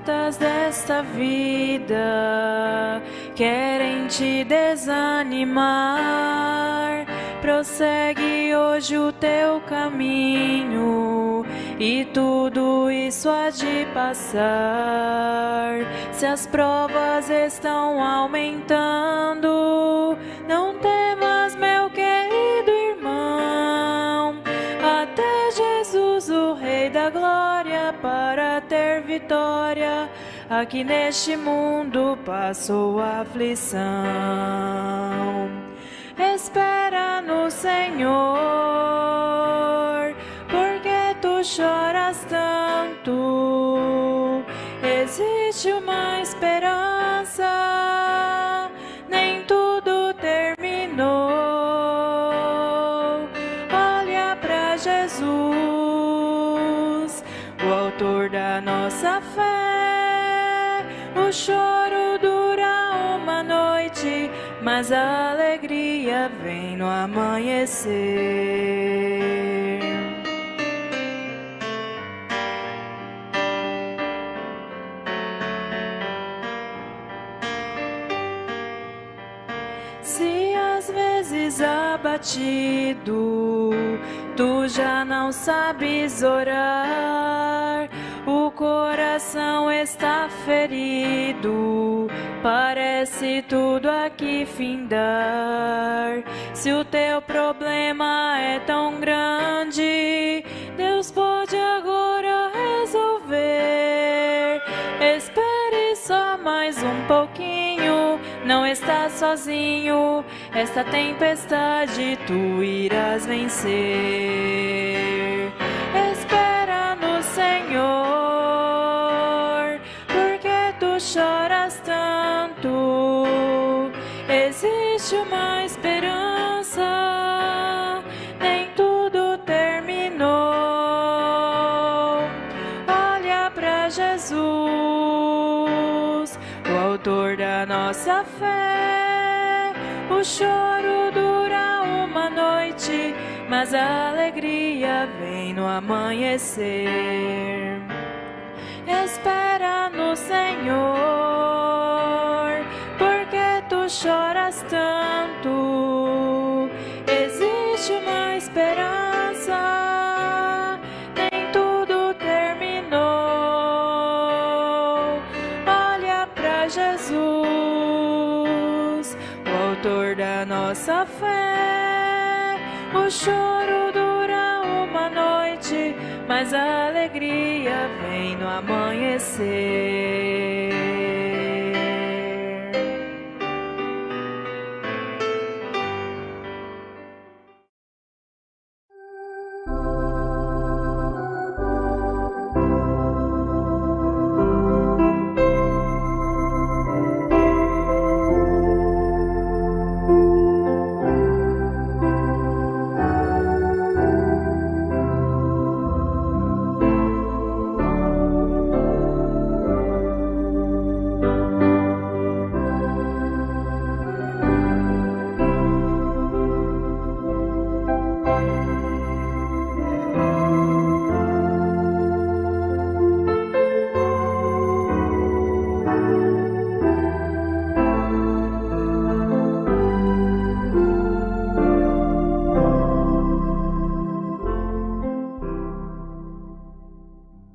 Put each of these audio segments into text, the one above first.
portas desta vida querem te desanimar, prossegue hoje o teu caminho e tudo isso há de passar. Se as provas estão aumentando, não temas, meu querido irmão, até Jesus, o Rei da Glória, para ter vitória aqui neste mundo passou a aflição. Espera no Senhor, porque tu choras tanto. Existe uma esperança, nem tudo terminou. Olha para Jesus, o autor da nossa fé. O choro dura uma noite, mas a alegria vem no amanhecer. Se às vezes abatido, tu já não sabes orar, o coração está ferido, parece tudo aqui findar. Se o teu problema é tão grande, Deus pode agora resolver. Espere só mais um pouquinho, não estás sozinho, esta tempestade tu irás vencer. Espera no Senhor, porque tu choras tanto. Existe uma esperança, nem tudo terminou. Olha para Jesus, o autor da nossa fé. O choro dura uma noite, mas a alegria vem no amanhecer. Espera no Senhor, porque tu choras tanto. Existe uma esperança, nem tudo terminou. Olha para Jesus, o autor da nossa fé. O choro dura uma noite, mas a alegria vem no amanhecer.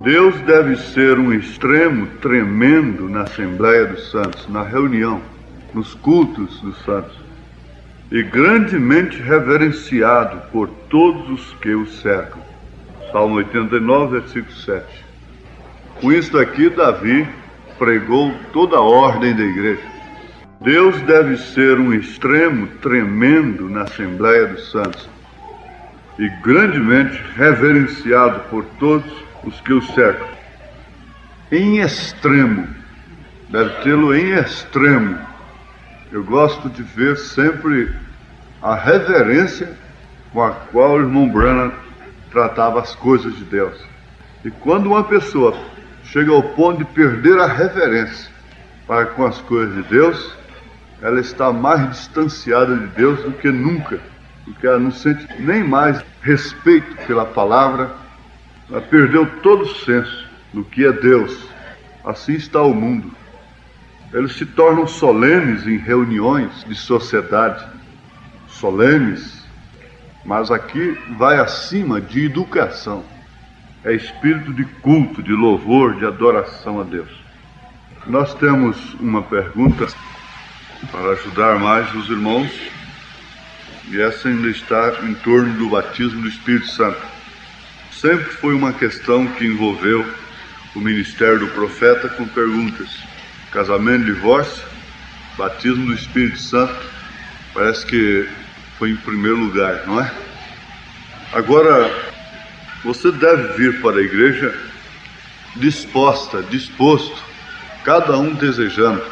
Deus deve ser um extremo tremendo na Assembleia dos Santos, na reunião, nos cultos dos santos, e grandemente reverenciado por todos os que o cercam. Salmo 89, versículo 7. Com isso aqui, Davi pregou toda a ordem da igreja. Deus deve ser um extremo tremendo na Assembleia dos Santos, e grandemente reverenciado por todos os que o cercam. Em extremo, deve tê-lo em extremo. Eu gosto de ver sempre a reverência com a qual o irmão Branham tratava as coisas de Deus. E quando uma pessoa chega ao ponto de perder a reverência para com as coisas de Deus, ela está mais distanciada de Deus do que nunca, porque ela não sente nem mais respeito pela palavra. Ela perdeu todo o senso do que é Deus. Assim está o mundo. Eles se tornam solenes em reuniões de sociedade, solenes, mas aqui vai acima de educação. É espírito de culto, de louvor, de adoração a Deus. Nós temos uma pergunta para ajudar mais os irmãos, e essa ainda está em torno do batismo do Espírito Santo. Sempre foi uma questão que envolveu o ministério do profeta com perguntas. Casamento, divórcio, batismo do Espírito Santo, parece que foi em primeiro lugar, não é? Agora, você deve vir para a igreja disposto, cada um desejando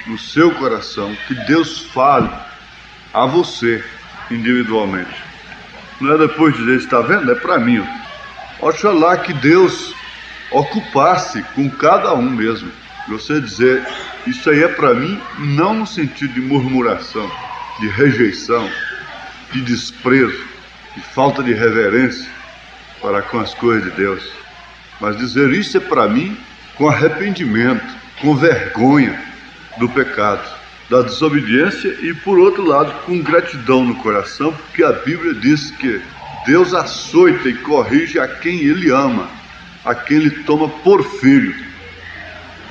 no seu coração que Deus fale a você individualmente. Não é depois de dizer, está vendo? É para mim. Oxalá que Deus ocupasse com cada um mesmo. Você dizer, isso aí é para mim, não no sentido de murmuração, de rejeição, de desprezo, de falta de reverência para com as coisas de Deus, mas dizer isso é para mim com arrependimento, com vergonha do pecado, da desobediência e, por outro lado, com gratidão no coração, porque a Bíblia diz que Deus açoita e corrige a quem Ele ama, a quem Ele toma por filho.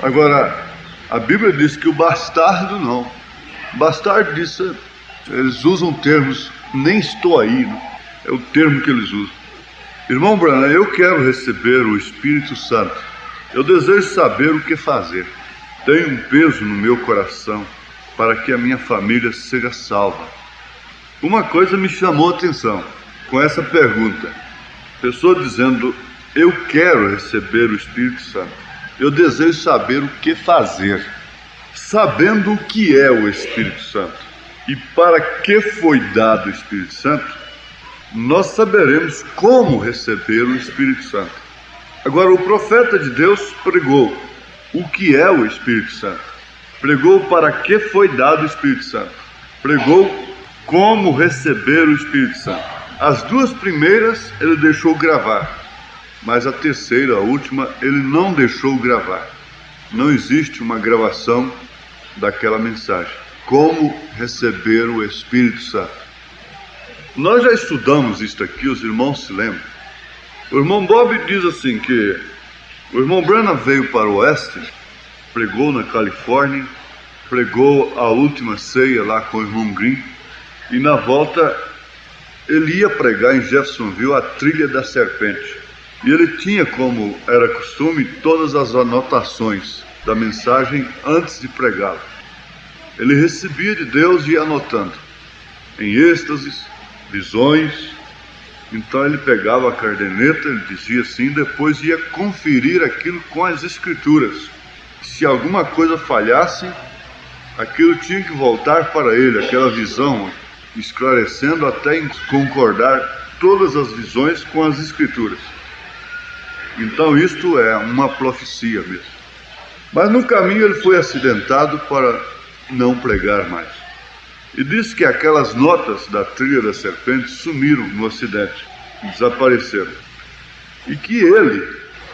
Agora, a Bíblia diz que o bastardo não. Bastardo diz, eles usam termos, nem estou aí, né? É o termo que eles usam. Irmão Branham, eu quero receber o Espírito Santo. Eu desejo saber o que fazer. Tenho um peso no meu coração para que a minha família seja salva. Uma coisa me chamou a atenção com essa pergunta. Pessoa dizendo, eu quero receber o Espírito Santo. Eu desejo saber o que fazer. Sabendo o que é o Espírito Santo e para que foi dado o Espírito Santo, nós saberemos como receber o Espírito Santo. Agora, o profeta de Deus pregou o que é o Espírito Santo, pregou para que foi dado o Espírito Santo, pregou como receber o Espírito Santo. As duas primeiras ele deixou gravar, mas a terceira, a última, ele não deixou gravar. Não existe uma gravação daquela mensagem. Como receber o Espírito Santo. Nós já estudamos isso aqui, os irmãos se lembram. O irmão Bob diz assim que o irmão Branham veio para o oeste, pregou na Califórnia, pregou a última ceia lá com o irmão Green, e na volta ele ia pregar em Jeffersonville a trilha da serpente. E ele tinha, como era costume, todas as anotações da mensagem antes de pregá-la. Ele recebia de Deus e ia anotando, em êxtases, visões. Então ele pegava a caderneta, ele dizia assim, depois ia conferir aquilo com as escrituras. Se alguma coisa falhasse, aquilo tinha que voltar para ele, aquela visão, esclarecendo até em concordar todas as visões com as escrituras. Então isto é uma profecia mesmo. Mas no caminho ele foi acidentado para não pregar mais. E disse que aquelas notas da trilha da serpente sumiram no acidente, desapareceram. E que ele,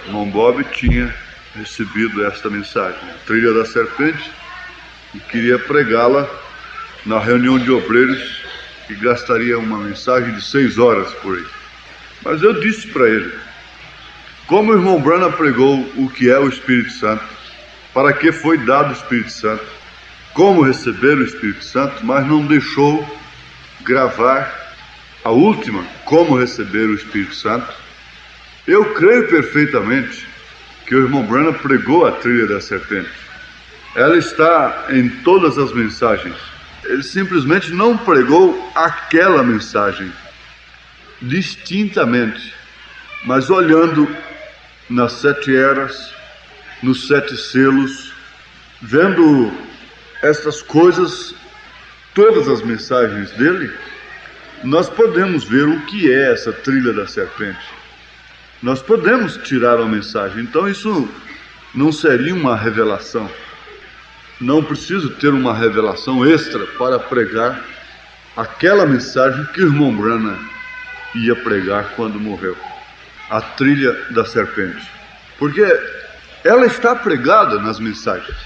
irmão Bob, tinha recebido esta mensagem, a trilha da serpente, e queria pregá-la na reunião de obreiros, que gastaria uma mensagem de 6 horas por aí. Mas eu disse para ele, como o irmão Branham pregou o que é o Espírito Santo, para que foi dado o Espírito Santo, como receber o Espírito Santo, mas não deixou gravar a última, como receber o Espírito Santo, eu creio perfeitamente que o irmão Branham pregou a trilha da serpente. Ela está em todas as mensagens. Ele simplesmente não pregou aquela mensagem distintamente, mas olhando nas 7 eras, nos 7 selos, vendo estas coisas, todas as mensagens dele, nós podemos ver o que é essa trilha da serpente. Nós podemos tirar a mensagem. Então isso não seria uma revelação. Não preciso ter uma revelação extra para pregar aquela mensagem que o irmão Branham ia pregar quando morreu. A trilha da serpente. Porque ela está pregada nas mensagens.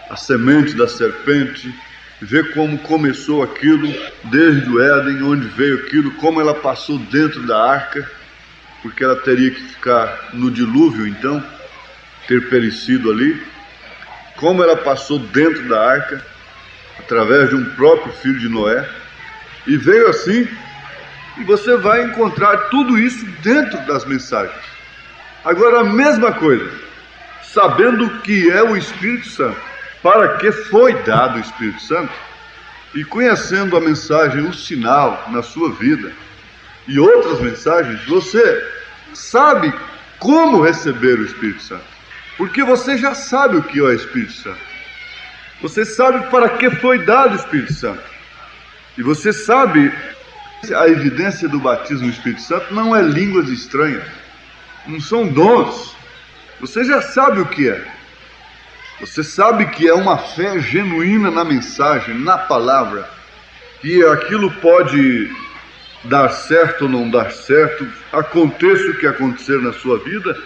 A semente da serpente, ver como começou aquilo desde o Éden, onde veio aquilo, como ela passou dentro da arca, porque ela teria que ficar no dilúvio então, ter perecido ali, como ela passou dentro da arca, através de um próprio filho de Noé, e veio assim, e você vai encontrar tudo isso dentro das mensagens. Agora, a mesma coisa, sabendo o que é o Espírito Santo, para que foi dado o Espírito Santo, e conhecendo a mensagem, o sinal na sua vida, e outras mensagens, você sabe como receber o Espírito Santo, porque você já sabe o que é o Espírito Santo, você sabe para que foi dado o Espírito Santo, e você sabe a evidência do batismo no Espírito Santo não é línguas estranhas, não são dons, você já sabe o que é. Você sabe que é uma fé genuína na mensagem, na palavra, que aquilo pode dar certo ou não dar certo, aconteça o que acontecer na sua vida,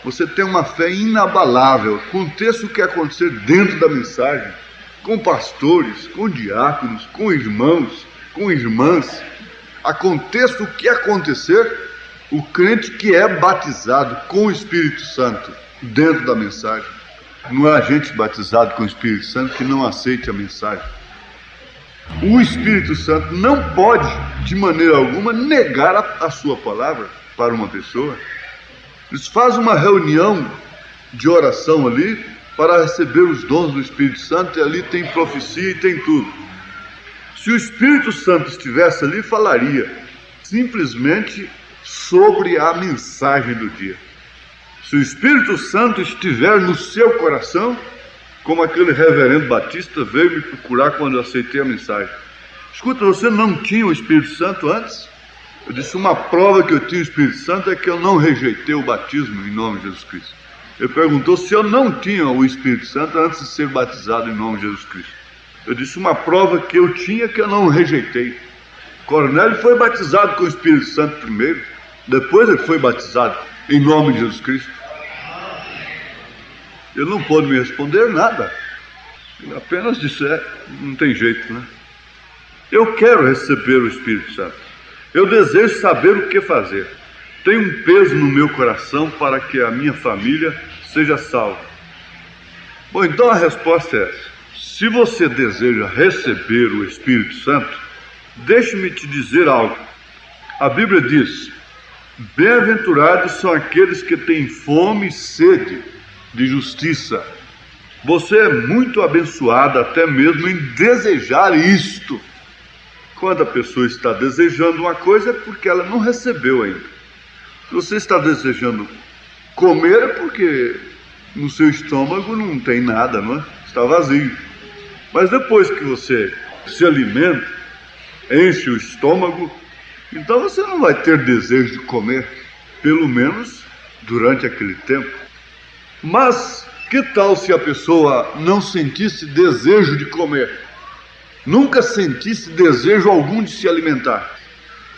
você tem uma fé inabalável, aconteça o que acontecer dentro da mensagem, com pastores, com diáconos, com irmãos, com irmãs, aconteça o que acontecer, o crente que é batizado com o Espírito Santo dentro da mensagem, não há gente batizado com o Espírito Santo que não aceite a mensagem. O Espírito Santo não pode, de maneira alguma, negar a sua palavra para uma pessoa. Eles fazem uma reunião de oração ali para receber os dons do Espírito Santo, e ali tem profecia e tem tudo. Se o Espírito Santo estivesse ali, falaria simplesmente sobre a mensagem do dia. Se o Espírito Santo estiver no seu coração, como aquele reverendo Batista veio me procurar quando eu aceitei a mensagem. Escuta, você não tinha o Espírito Santo antes? Eu disse, uma prova que eu tinha o Espírito Santo é que eu não rejeitei o batismo em nome de Jesus Cristo. Ele perguntou se eu não tinha o Espírito Santo antes de ser batizado em nome de Jesus Cristo. Eu disse, uma prova que eu tinha que eu não rejeitei. Cornélio foi batizado com o Espírito Santo primeiro, depois ele foi batizado em nome de Jesus Cristo. Ele não pôde me responder nada. Ele apenas disse, não tem jeito, né? Eu quero receber o Espírito Santo. Eu desejo saber o que fazer. Tem um peso no meu coração para que a minha família seja salva. Bom, então a resposta é essa. Se você deseja receber o Espírito Santo, deixe-me te dizer algo. A Bíblia diz, bem-aventurados são aqueles que têm fome e sede de justiça. Você é muito abençoado até mesmo em desejar isto. Quando a pessoa está desejando uma coisa é porque ela não recebeu ainda. Se você está desejando comer é porque no seu estômago não tem nada, não é? Está vazio. Mas depois que você se alimenta, enche o estômago, então você não vai ter desejo de comer, pelo menos durante aquele tempo. Mas que tal se a pessoa não sentisse desejo de comer? Nunca sentisse desejo algum de se alimentar?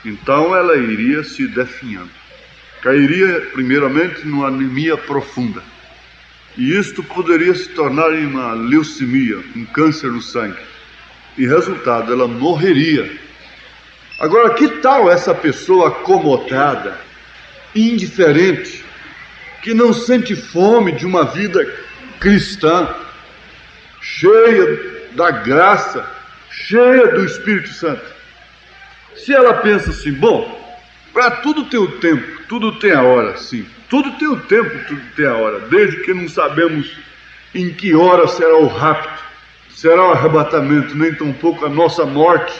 Então ela iria se definhando. Cairia primeiramente numa anemia profunda. E isto poderia se tornar em uma leucemia, um câncer no sangue. E resultado, ela morreria. Agora, que tal essa pessoa acomodada, indiferente, que não sente fome de uma vida cristã, cheia da graça, cheia do Espírito Santo? Se ela pensa assim, bom, para tudo tem o tempo, tudo tem a hora, sim. Tudo tem o tempo, tudo tem a hora, desde que não sabemos em que hora será o rapto, será o arrebatamento, nem tampouco a nossa morte.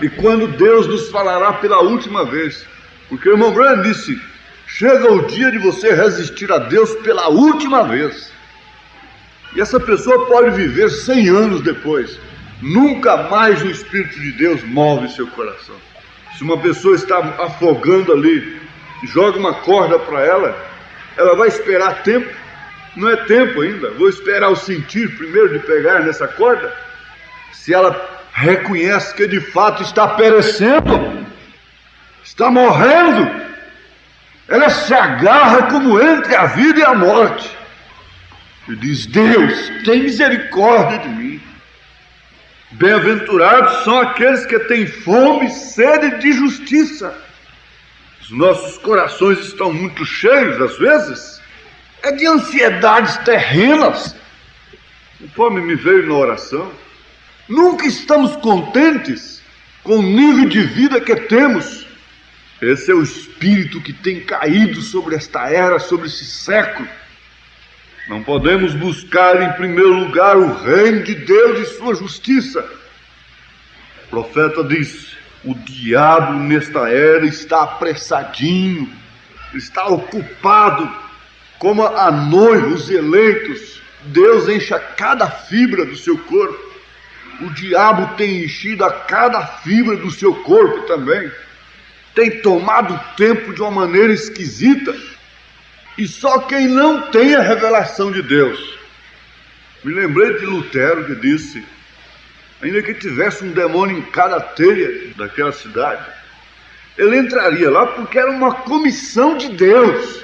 E quando Deus nos falará pela última vez, porque o irmão Branham disse, chega o dia de você resistir a Deus pela última vez. E essa pessoa pode viver 100 anos depois, nunca mais o Espírito de Deus move seu coração. Se uma pessoa está afogando ali, joga uma corda para ela, ela vai esperar tempo? Não é tempo ainda, vou esperar o sentir primeiro de pegar nessa corda. Se ela reconhece que de fato está perecendo, está morrendo, ela se agarra como entre a vida e a morte e diz: Deus, tem misericórdia de mim. Bem-aventurados são aqueles que têm fome e sede de justiça. Os nossos corações estão muito cheios, às vezes, de ansiedades terrenas, conforme me veio na oração. Nunca estamos contentes com o nível de vida que temos. Esse é o espírito que tem caído sobre esta era, sobre esse século. Não podemos buscar em primeiro lugar o reino de Deus e sua justiça. O profeta diz: o diabo nesta era está apressadinho, está ocupado, como a noiva, os eleitos. Deus enche cada fibra do seu corpo. O diabo tem enchido a cada fibra do seu corpo também. Tem tomado tempo de uma maneira esquisita. E só quem não tem a revelação de Deus. Me lembrei de Lutero, que disse: ainda que tivesse um demônio em cada telha daquela cidade, ele entraria lá porque era uma comissão de Deus.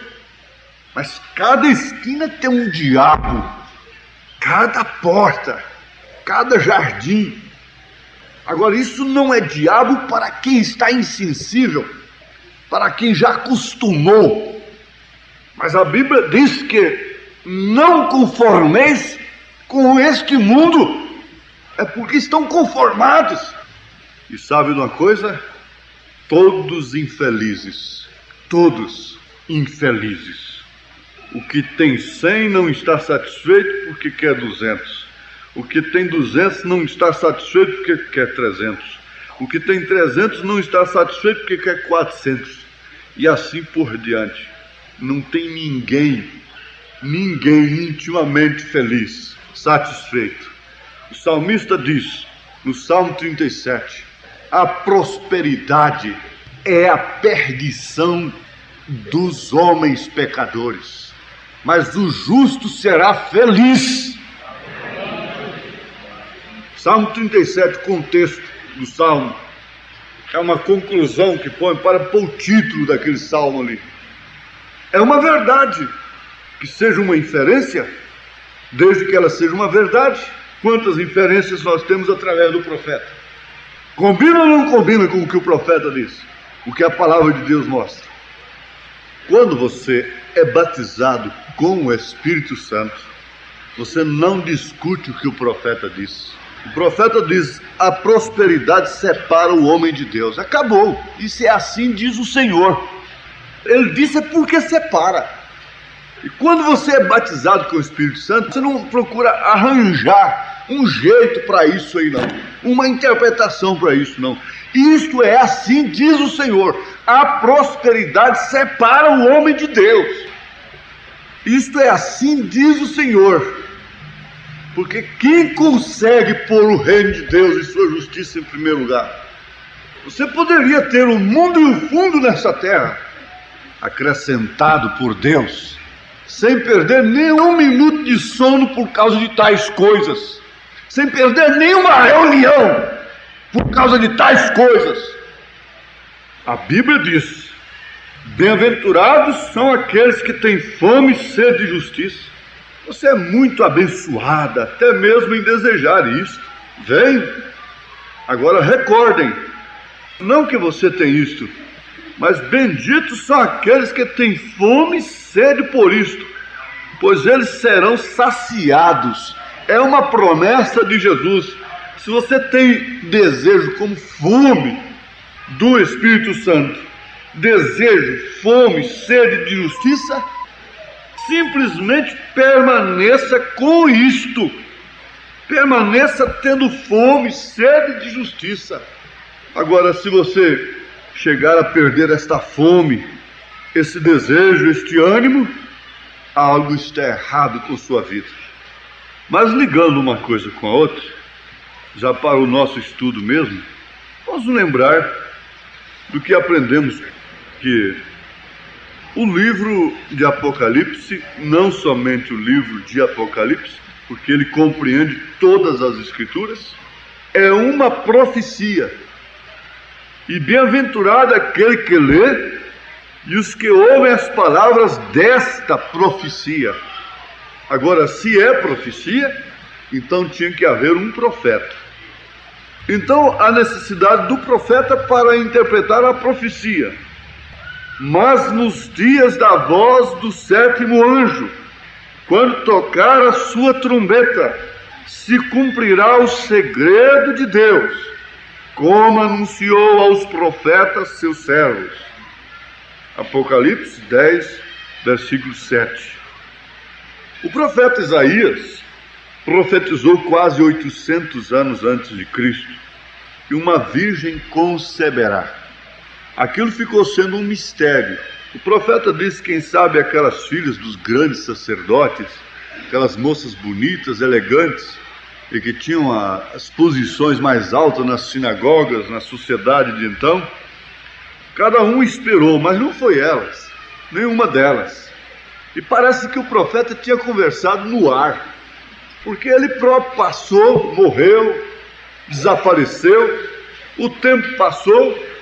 Mas cada esquina tem um diabo, cada porta, cada jardim. Agora, isso não é diabo para quem está insensível, para quem já acostumou. Mas a Bíblia diz que não conformeis com este mundo, é porque estão conformados. E sabe uma coisa? Todos infelizes, todos infelizes. O que tem 100 não está satisfeito porque quer 200. O que tem 200 não está satisfeito porque quer 300. O que tem 300 não está satisfeito porque quer 400. E assim por diante. Não tem ninguém intimamente feliz, satisfeito. O salmista diz, no Salmo 37, a prosperidade é a perdição dos homens pecadores, mas o justo será feliz. Salmo 37, contexto do Salmo, é uma conclusão que põe para pôr o título daquele Salmo ali. É uma verdade, que seja uma inferência, desde que ela seja uma verdade. Quantas inferências nós temos através do profeta? Combina ou não combina com o que o profeta diz? O que a palavra de Deus mostra? Quando você é batizado com o Espírito Santo, você não discute o que o profeta diz. O profeta diz: a prosperidade separa o homem de Deus. Acabou. Isso é assim, diz o Senhor. Ele disse é porque separa. E quando você é batizado com o Espírito Santo, você não procura arranjar um jeito para isso aí, não. Uma interpretação para isso, não. Isto é assim, diz o Senhor. A prosperidade separa o homem de Deus. Isto é assim, diz o Senhor. Porque quem consegue pôr o reino de Deus e sua justiça em primeiro lugar? Você poderia ter o mundo e o fundo nessa terra, acrescentado por Deus, sem perder nenhum minuto de sono por causa de tais coisas, sem perder nenhuma reunião por causa de tais coisas. A Bíblia diz: bem-aventurados são aqueles que têm fome e sede de justiça. Você é muito abençoada, até mesmo em desejar isto. Vem. Agora recordem, não que você tem isto, mas benditos são aqueles que têm fome e sede por isto, pois eles serão saciados. É uma promessa de Jesus. Se você tem desejo como fome do Espírito Santo, desejo, fome, sede de justiça, simplesmente permaneça com isto. Permaneça tendo fome, sede de justiça. Agora, se você chegar a perder esta fome, esse desejo, este ânimo, algo está errado com sua vida. Mas ligando uma coisa com a outra, já para o nosso estudo mesmo, vamos lembrar do que aprendemos, que o livro de Apocalipse, não somente o livro de Apocalipse, porque ele compreende todas as Escrituras, é uma profecia. E bem-aventurado aquele que lê e os que ouvem as palavras desta profecia. Agora, se é profecia, então tinha que haver um profeta. Então, a necessidade do profeta para interpretar a profecia. Mas nos dias da voz do sétimo anjo, quando tocar a sua trombeta, se cumprirá o segredo de Deus, como anunciou aos profetas seus servos. Apocalipse 10, versículo 7. O profeta Isaías profetizou quase 800 anos antes de Cristo que uma virgem conceberá. Aquilo ficou sendo um mistério. O profeta disse, quem sabe, aquelas filhas dos grandes sacerdotes, aquelas moças bonitas, elegantes, e que tinham as posições mais altas nas sinagogas, na sociedade de então. Cada um esperou, mas não foi elas, nenhuma delas. E parece que o profeta tinha conversado no ar, porque ele próprio passou, morreu, desapareceu, o tempo passou,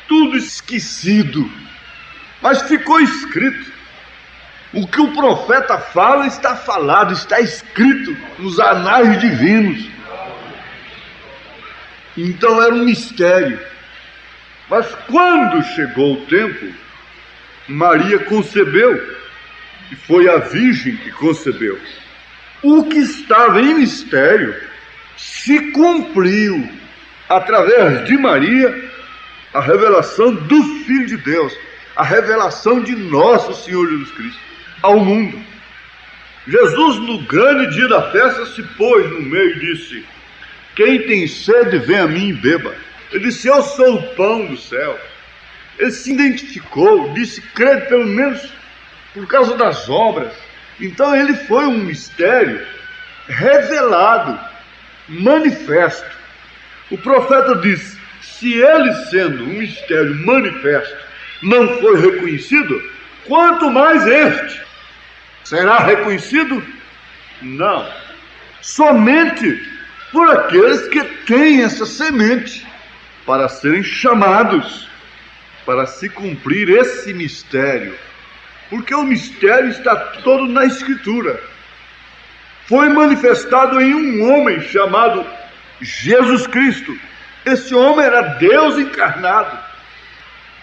tudo esquecido, mas ficou escrito. O que o profeta fala está falado, está escrito nos anais divinos. Então era um mistério. Mas quando chegou o tempo, Maria concebeu, e foi a virgem que concebeu. O que estava em mistério se cumpriu através de Maria, a revelação do Filho de Deus, a revelação de nosso Senhor Jesus Cristo ao mundo. Jesus, no grande dia da festa, se pôs no meio e disse: quem tem sede, vem a mim e beba. Ele disse: eu sou o pão do céu. Ele se identificou, disse: crede pelo menos por causa das obras. Então ele foi um mistério revelado, manifesto. O profeta disse: se ele, sendo um mistério manifesto, não foi reconhecido, quanto mais este será reconhecido? Não. Somente por aqueles que têm essa semente, para serem chamados, para se cumprir esse mistério. Porque o mistério está todo na Escritura. Foi manifestado em um homem chamado Jesus Cristo. Esse homem era Deus encarnado,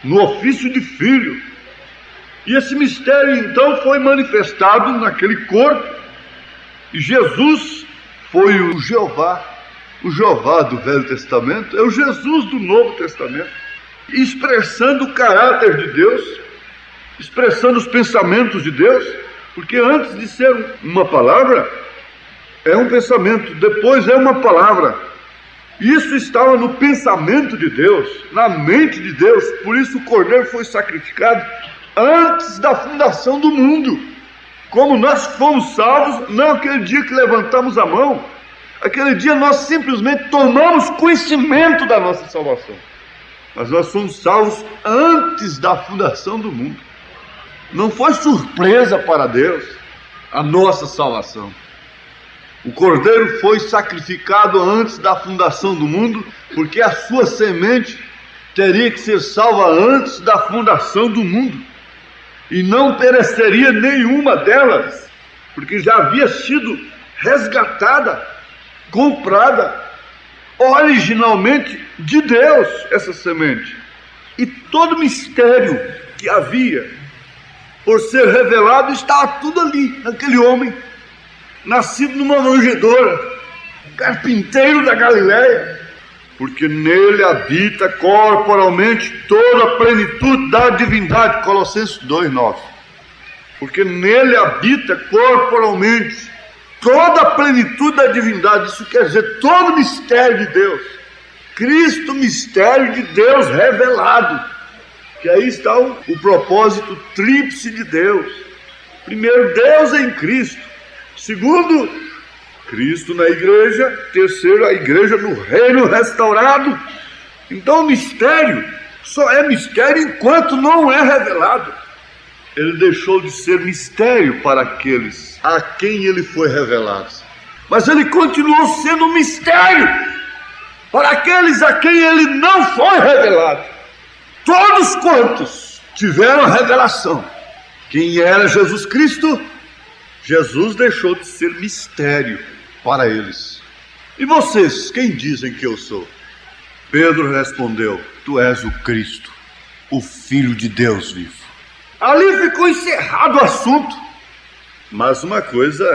no ofício de filho. E esse mistério então foi manifestado naquele corpo. E Jesus foi o Jeová do Velho Testamento, é o Jesus do Novo Testamento, expressando o caráter de Deus, expressando os pensamentos de Deus, porque antes de ser uma palavra, é um pensamento, depois é uma palavra. Isso estava no pensamento de Deus, na mente de Deus, por isso o Cordeiro foi sacrificado antes da fundação do mundo. Como nós fomos salvos, não aquele dia que levantamos a mão, aquele dia nós simplesmente tomamos conhecimento da nossa salvação. Mas nós somos salvos antes da fundação do mundo. Não foi surpresa para Deus a nossa salvação. O Cordeiro foi sacrificado antes da fundação do mundo, porque a sua semente teria que ser salva antes da fundação do mundo. E não pereceria nenhuma delas, porque já havia sido resgatada, comprada, originalmente de Deus, essa semente. E todo mistério que havia por ser revelado estava tudo ali, naquele homem, nascido numa manjedoura, carpinteiro da Galileia, porque nele habita corporalmente toda a plenitude da divindade, Colossenses 2:9. Porque nele habita corporalmente toda a plenitude da divindade, isso quer dizer todo o mistério de Deus. Cristo, mistério de Deus revelado, que aí está o propósito tríplice de Deus. Primeiro, Deus em Cristo. Segundo, Cristo na igreja. Terceiro, a igreja no reino restaurado. Então o mistério só é mistério enquanto não é revelado. Ele deixou de ser mistério para aqueles a quem ele foi revelado, mas ele continuou sendo um mistério para aqueles a quem ele não foi revelado. Todos quantos tiveram a revelação. Quem era Jesus Cristo? Jesus deixou de ser mistério para eles. E vocês, quem dizem que eu sou? Pedro respondeu: tu és o Cristo, o Filho de Deus vivo. Ali ficou encerrado o assunto. Mas uma coisa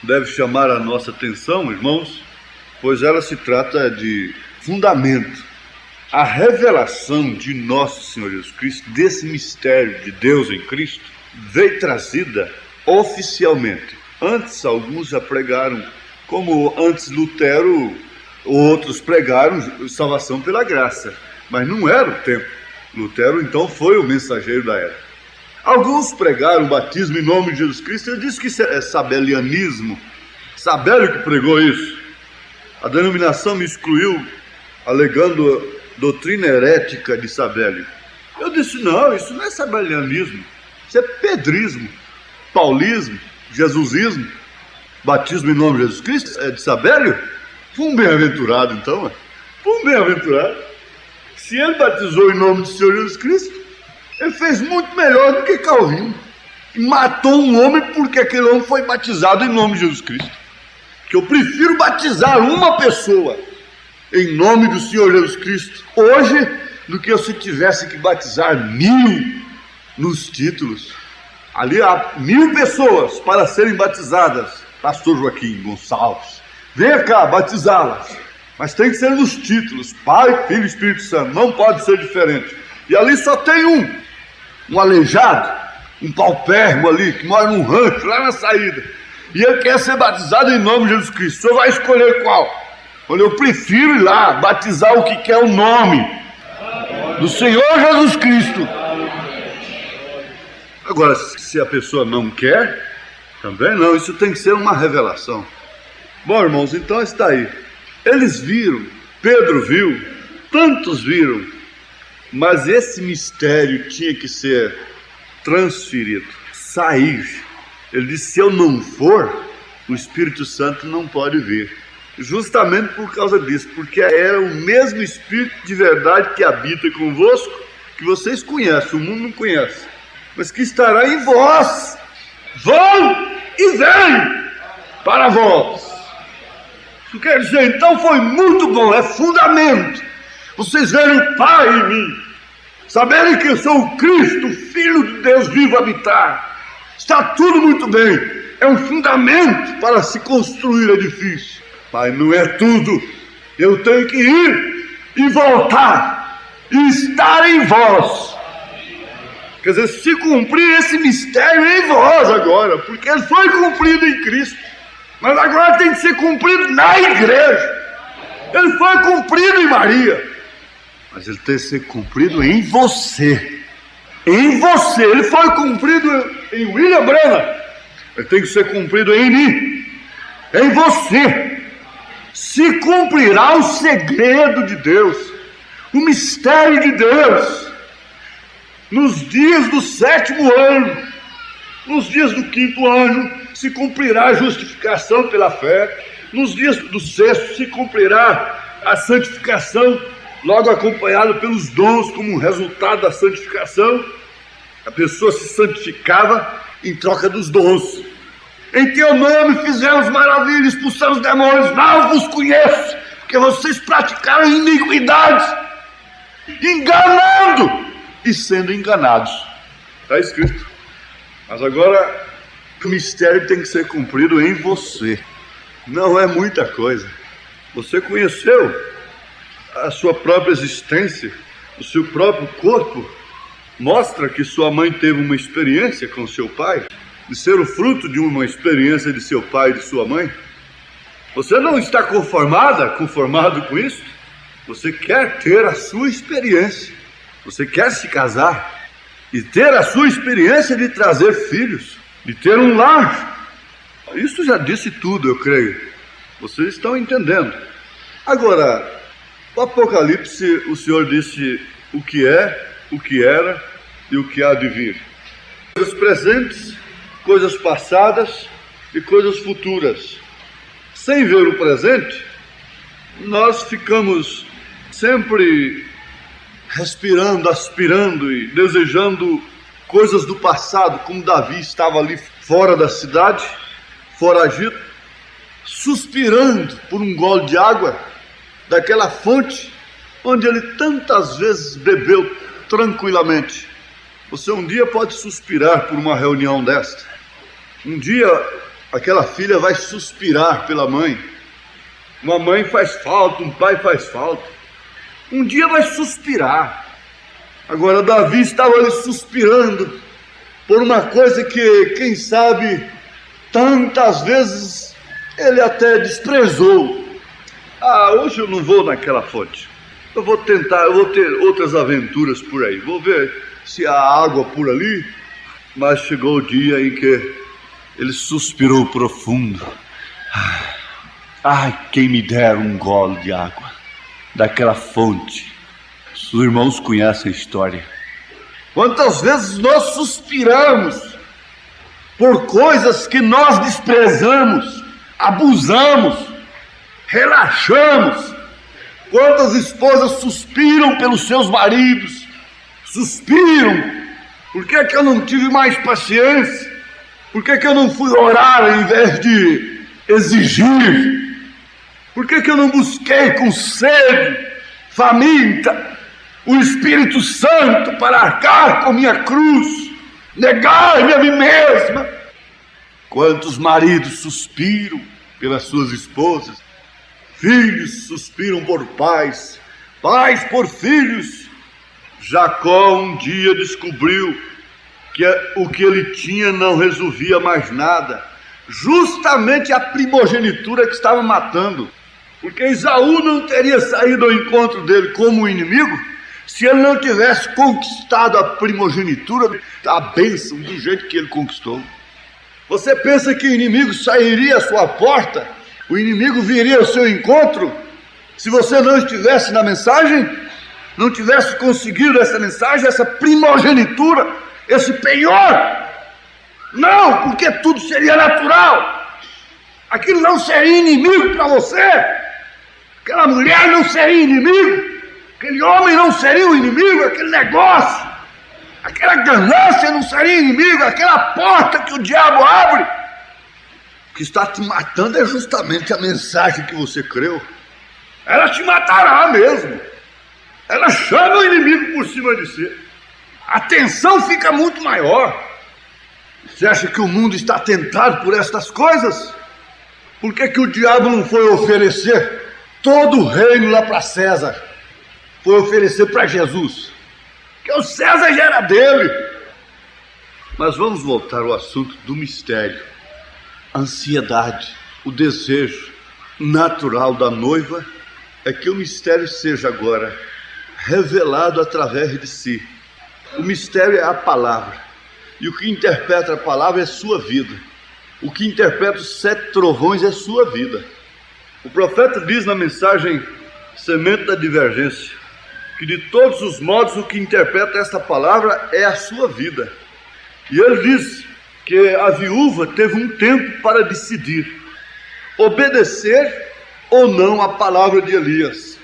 deve chamar a nossa atenção, irmãos, pois ela se trata de fundamento. A revelação de nosso Senhor Jesus Cristo, desse mistério de Deus em Cristo, veio trazida oficialmente. Antes alguns já pregaram, como antes Lutero, outros pregaram salvação pela graça, mas não era o tempo. Lutero então foi o mensageiro da era. Alguns pregaram o batismo em nome de Jesus Cristo. Eu disse que isso é sabelianismo. Sabélio que pregou isso. A denominação me excluiu, alegando doutrina herética de Sabélio. Eu disse: não, isso não é sabelianismo, isso é pedrismo, paulismo, jesusismo. Batismo em nome de Jesus Cristo é de Sabélio? Foi um bem-aventurado então, foi um bem-aventurado. Se ele batizou em nome do Senhor Jesus Cristo, ele fez muito melhor do que Calvino. Matou um homem porque aquele homem foi batizado em nome de Jesus Cristo. Que eu prefiro batizar uma pessoa em nome do Senhor Jesus Cristo hoje do que eu se tivesse que batizar 1000 nos títulos. Ali há 1000 pessoas para serem batizadas. Pastor Joaquim Gonçalves, venha cá batizá-las. Mas tem que ser nos títulos: Pai, Filho e Espírito Santo. Não pode ser diferente. E ali só tem um aleijado, um paupérrimo ali, que mora num rancho lá na saída. E ele quer ser batizado em nome de Jesus Cristo. O senhor vai escolher qual? Olha, eu prefiro ir lá batizar o que quer o nome do Senhor Jesus Cristo. Agora, se a pessoa não quer, também não. Isso tem que ser uma revelação. Bom, irmãos, então está aí. Eles viram, Pedro viu, tantos viram, mas esse mistério tinha que ser transferido, sair. Ele disse: se eu não for, o Espírito Santo não pode vir. Justamente por causa disso, porque era o mesmo Espírito de verdade que habita convosco, que vocês conhecem, o mundo não conhece, mas que estará em vós. Vão e vem para vós. Isso quer dizer, então foi muito bom, é fundamento. Vocês verem o Pai em mim, saberem que eu sou o Cristo, o Filho de Deus vivo habitar. Está tudo muito bem, é um fundamento para se construir edifício. Mas não é tudo. Eu tenho que ir e voltar e estar em vós. Quer dizer, se cumprir esse mistério em vós agora, porque ele foi cumprido em Cristo, mas agora tem que ser cumprido na igreja. Ele foi cumprido em Maria, mas ele tem que ser cumprido em você. Em você. Ele foi cumprido em William Branham, ele tem que ser cumprido em mim, em você. Se cumprirá o segredo de Deus, o mistério de Deus, nos dias do 7º ano, nos dias do 5º ano, se cumprirá a justificação pela fé, nos dias do 6º se cumprirá a santificação, logo acompanhada pelos dons como resultado da santificação. A pessoa se santificava em troca dos dons. Em teu nome fizemos maravilhas, expulsamos demônios. Não vos conheço, porque vocês praticaram iniquidades, enganando e sendo enganados. Está escrito. Mas agora o mistério tem que ser cumprido em você. Não é muita coisa. Você conheceu a sua própria existência, o seu próprio corpo. Mostra que sua mãe teve uma experiência com seu pai, de ser o fruto de uma experiência de seu pai e de sua mãe. Você não está conformado com isso? Você quer ter a sua experiência. Você quer se casar e ter a sua experiência de trazer filhos, de ter um lar. Isso já disse tudo, eu creio. Vocês estão entendendo. Agora, o Apocalipse, o Senhor disse o que é, o que era e o que há de vir. Coisas presentes, coisas passadas e coisas futuras. Sem ver o presente, nós ficamos sempre respirando, aspirando e desejando coisas do passado, como Davi estava ali fora da cidade, foragido, suspirando por um gole de água daquela fonte onde ele tantas vezes bebeu tranquilamente. Você um dia pode suspirar por uma reunião desta. Um dia aquela filha vai suspirar pela mãe. Uma mãe faz falta, um pai faz falta. Um dia vai suspirar. Agora Davi estava ali suspirando por uma coisa que, quem sabe, tantas vezes ele até desprezou. Hoje eu não vou naquela fonte. Eu vou ter outras aventuras por aí. Vou ver se há água por ali. Mas chegou o dia em que ele suspirou profundo. Quem me dera um gole de água daquela fonte. Os irmãos conhecem a história. Quantas vezes nós suspiramos por coisas que nós desprezamos, abusamos, relaxamos. Quantas esposas suspiram pelos seus maridos, suspiram. Por que eu não tive mais paciência? Por que eu não fui orar ao invés de exigir? Por que eu não busquei com sede, faminta, o Espírito Santo para arcar com minha cruz, negar-me a mim mesma? Quantos maridos suspiram pelas suas esposas? Filhos suspiram por pais, pais por filhos. Jacó um dia descobriu que o que ele tinha não resolvia mais nada, justamente a primogenitura que estava matando, porque Esaú não teria saído ao encontro dele como inimigo se ele não tivesse conquistado a primogenitura, a bênção do jeito que ele conquistou. Você pensa que o inimigo sairia à sua porta? O inimigo viria ao seu encontro se você não estivesse na mensagem? Não tivesse conseguido essa mensagem, essa primogenitura, esse penhor? Não, porque tudo seria natural. Aquilo não seria inimigo para você. Aquela mulher não seria inimigo. Aquele homem não seria um inimigo. Aquele negócio, aquela ganância não seria inimigo. Aquela porta que o diabo abre. O que está te matando é justamente a mensagem que você creu. Ela te matará mesmo. Ela chama o inimigo por cima de si. A tensão fica muito maior. Você acha que o mundo está tentado por estas coisas? Por que o diabo não foi oferecer todo o reino lá para César? Foi oferecer para Jesus, que o César já era dele. Mas vamos voltar ao assunto do mistério. A ansiedade, o desejo natural da noiva é que o mistério seja agora revelado através de si. O mistério é a palavra, e o que interpreta a palavra é sua vida. O que interpreta os 7 trovões é sua vida. O profeta diz na mensagem Semente da Divergência que de todos os modos o que interpreta esta palavra é a sua vida. E ele diz que a viúva teve um tempo para decidir obedecer ou não a palavra de Elias.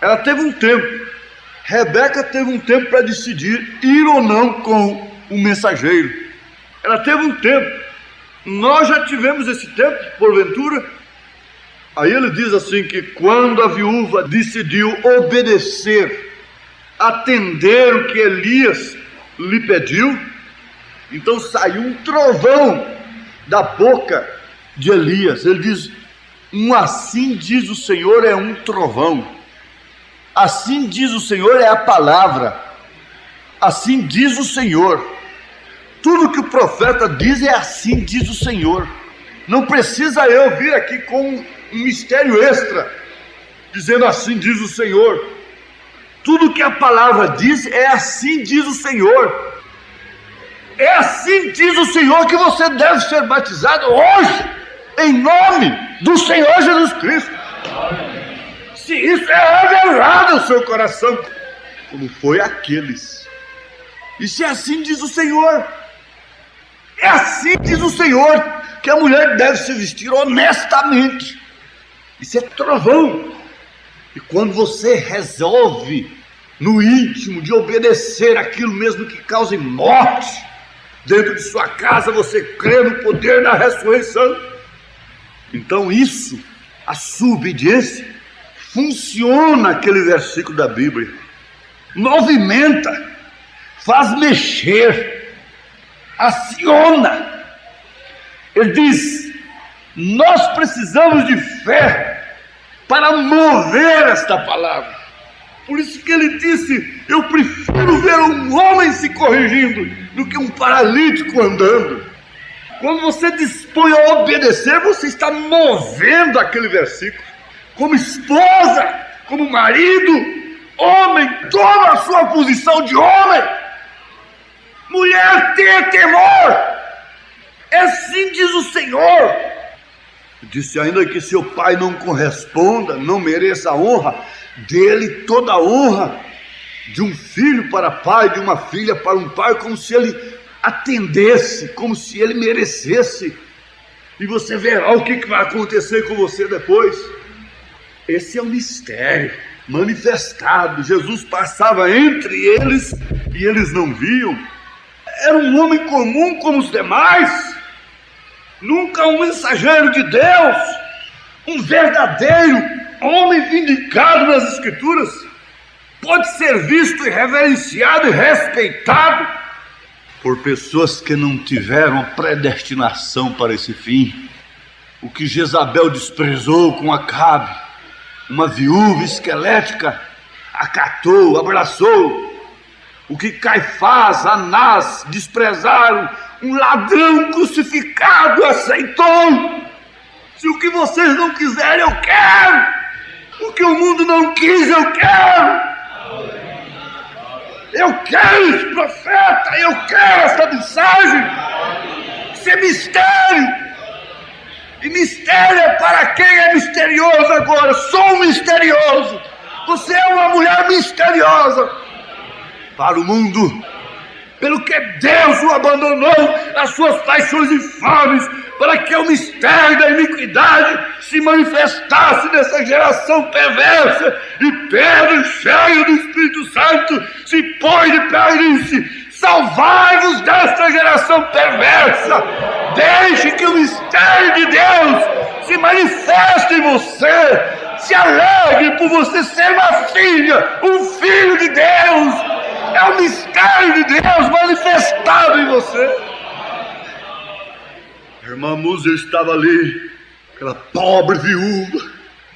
Ela teve um tempo. Rebeca teve um tempo para decidir ir ou não com o mensageiro. Ela teve um tempo. Nós já tivemos esse tempo, porventura? Aí ele diz assim que quando a viúva decidiu obedecer, atender o que Elias lhe pediu, então saiu um trovão da boca de Elias. Ele diz: assim diz o Senhor, é um trovão. Assim diz o Senhor, é a palavra. Assim diz o Senhor. Tudo que o profeta diz é assim diz o Senhor. Não precisa eu vir aqui com um mistério extra, dizendo assim diz o Senhor. Tudo que a palavra diz é assim diz o Senhor. É assim diz o Senhor que você deve ser batizado hoje, em nome do Senhor Jesus Cristo. Se isso é revelado ao seu coração, como foi aqueles. E se assim diz o Senhor, é assim diz o Senhor que a mulher deve se vestir honestamente. Isso é trovão. E quando você resolve no íntimo, de obedecer aquilo mesmo que cause morte. Dentro de sua casa você crê no poder da ressurreição. Então isso, a sua obediência, funciona aquele versículo da Bíblia. Movimenta, faz mexer, aciona. Ele diz: nós precisamos de fé para mover esta palavra. Por isso que ele disse: eu prefiro ver um homem se corrigindo do que um paralítico andando. Quando você dispõe a obedecer, você está movendo aquele versículo. Como esposa, como marido, homem, toma a sua posição de homem. Mulher, tenha temor. Assim diz o Senhor. Disse ainda que seu pai não corresponda, não mereça a honra, dele toda a honra. De um filho para pai, de uma filha para um pai, como se ele atendesse, como se ele merecesse. E você verá o que vai acontecer com você depois. Esse é o mistério manifestado. Jesus passava entre eles e eles não viam. Era um homem comum como os demais, nunca um mensageiro de Deus, um verdadeiro homem vindicado nas Escrituras. Pode ser visto e reverenciado e respeitado por pessoas que não tiveram a predestinação para esse fim. O que Jezabel desprezou com Acabe, uma viúva esquelética, acatou, abraçou. O que Caifás, Anás desprezaram, um ladrão crucificado aceitou. Se o que vocês não quiserem, eu quero. O que o mundo não quis, eu quero. Eu quero esse profeta, eu quero essa mensagem. Isso é mistério. E mistério é para quem é misterioso agora. Sou um misterioso. Você é uma mulher misteriosa para o mundo, pelo que Deus o abandonou às suas paixões infames, para que o mistério da iniquidade se manifestasse nessa geração perversa. E Pedro, cheio do Espírito Santo, se põe de pé e disse: salvai-vos desta geração perversa. Deixe que o mistério de Deus se manifeste em você. Se alegre por você ser uma filha, um filho de Deus. É o mistério de Deus manifestado em você. A irmã Musa estava ali, aquela pobre viúva.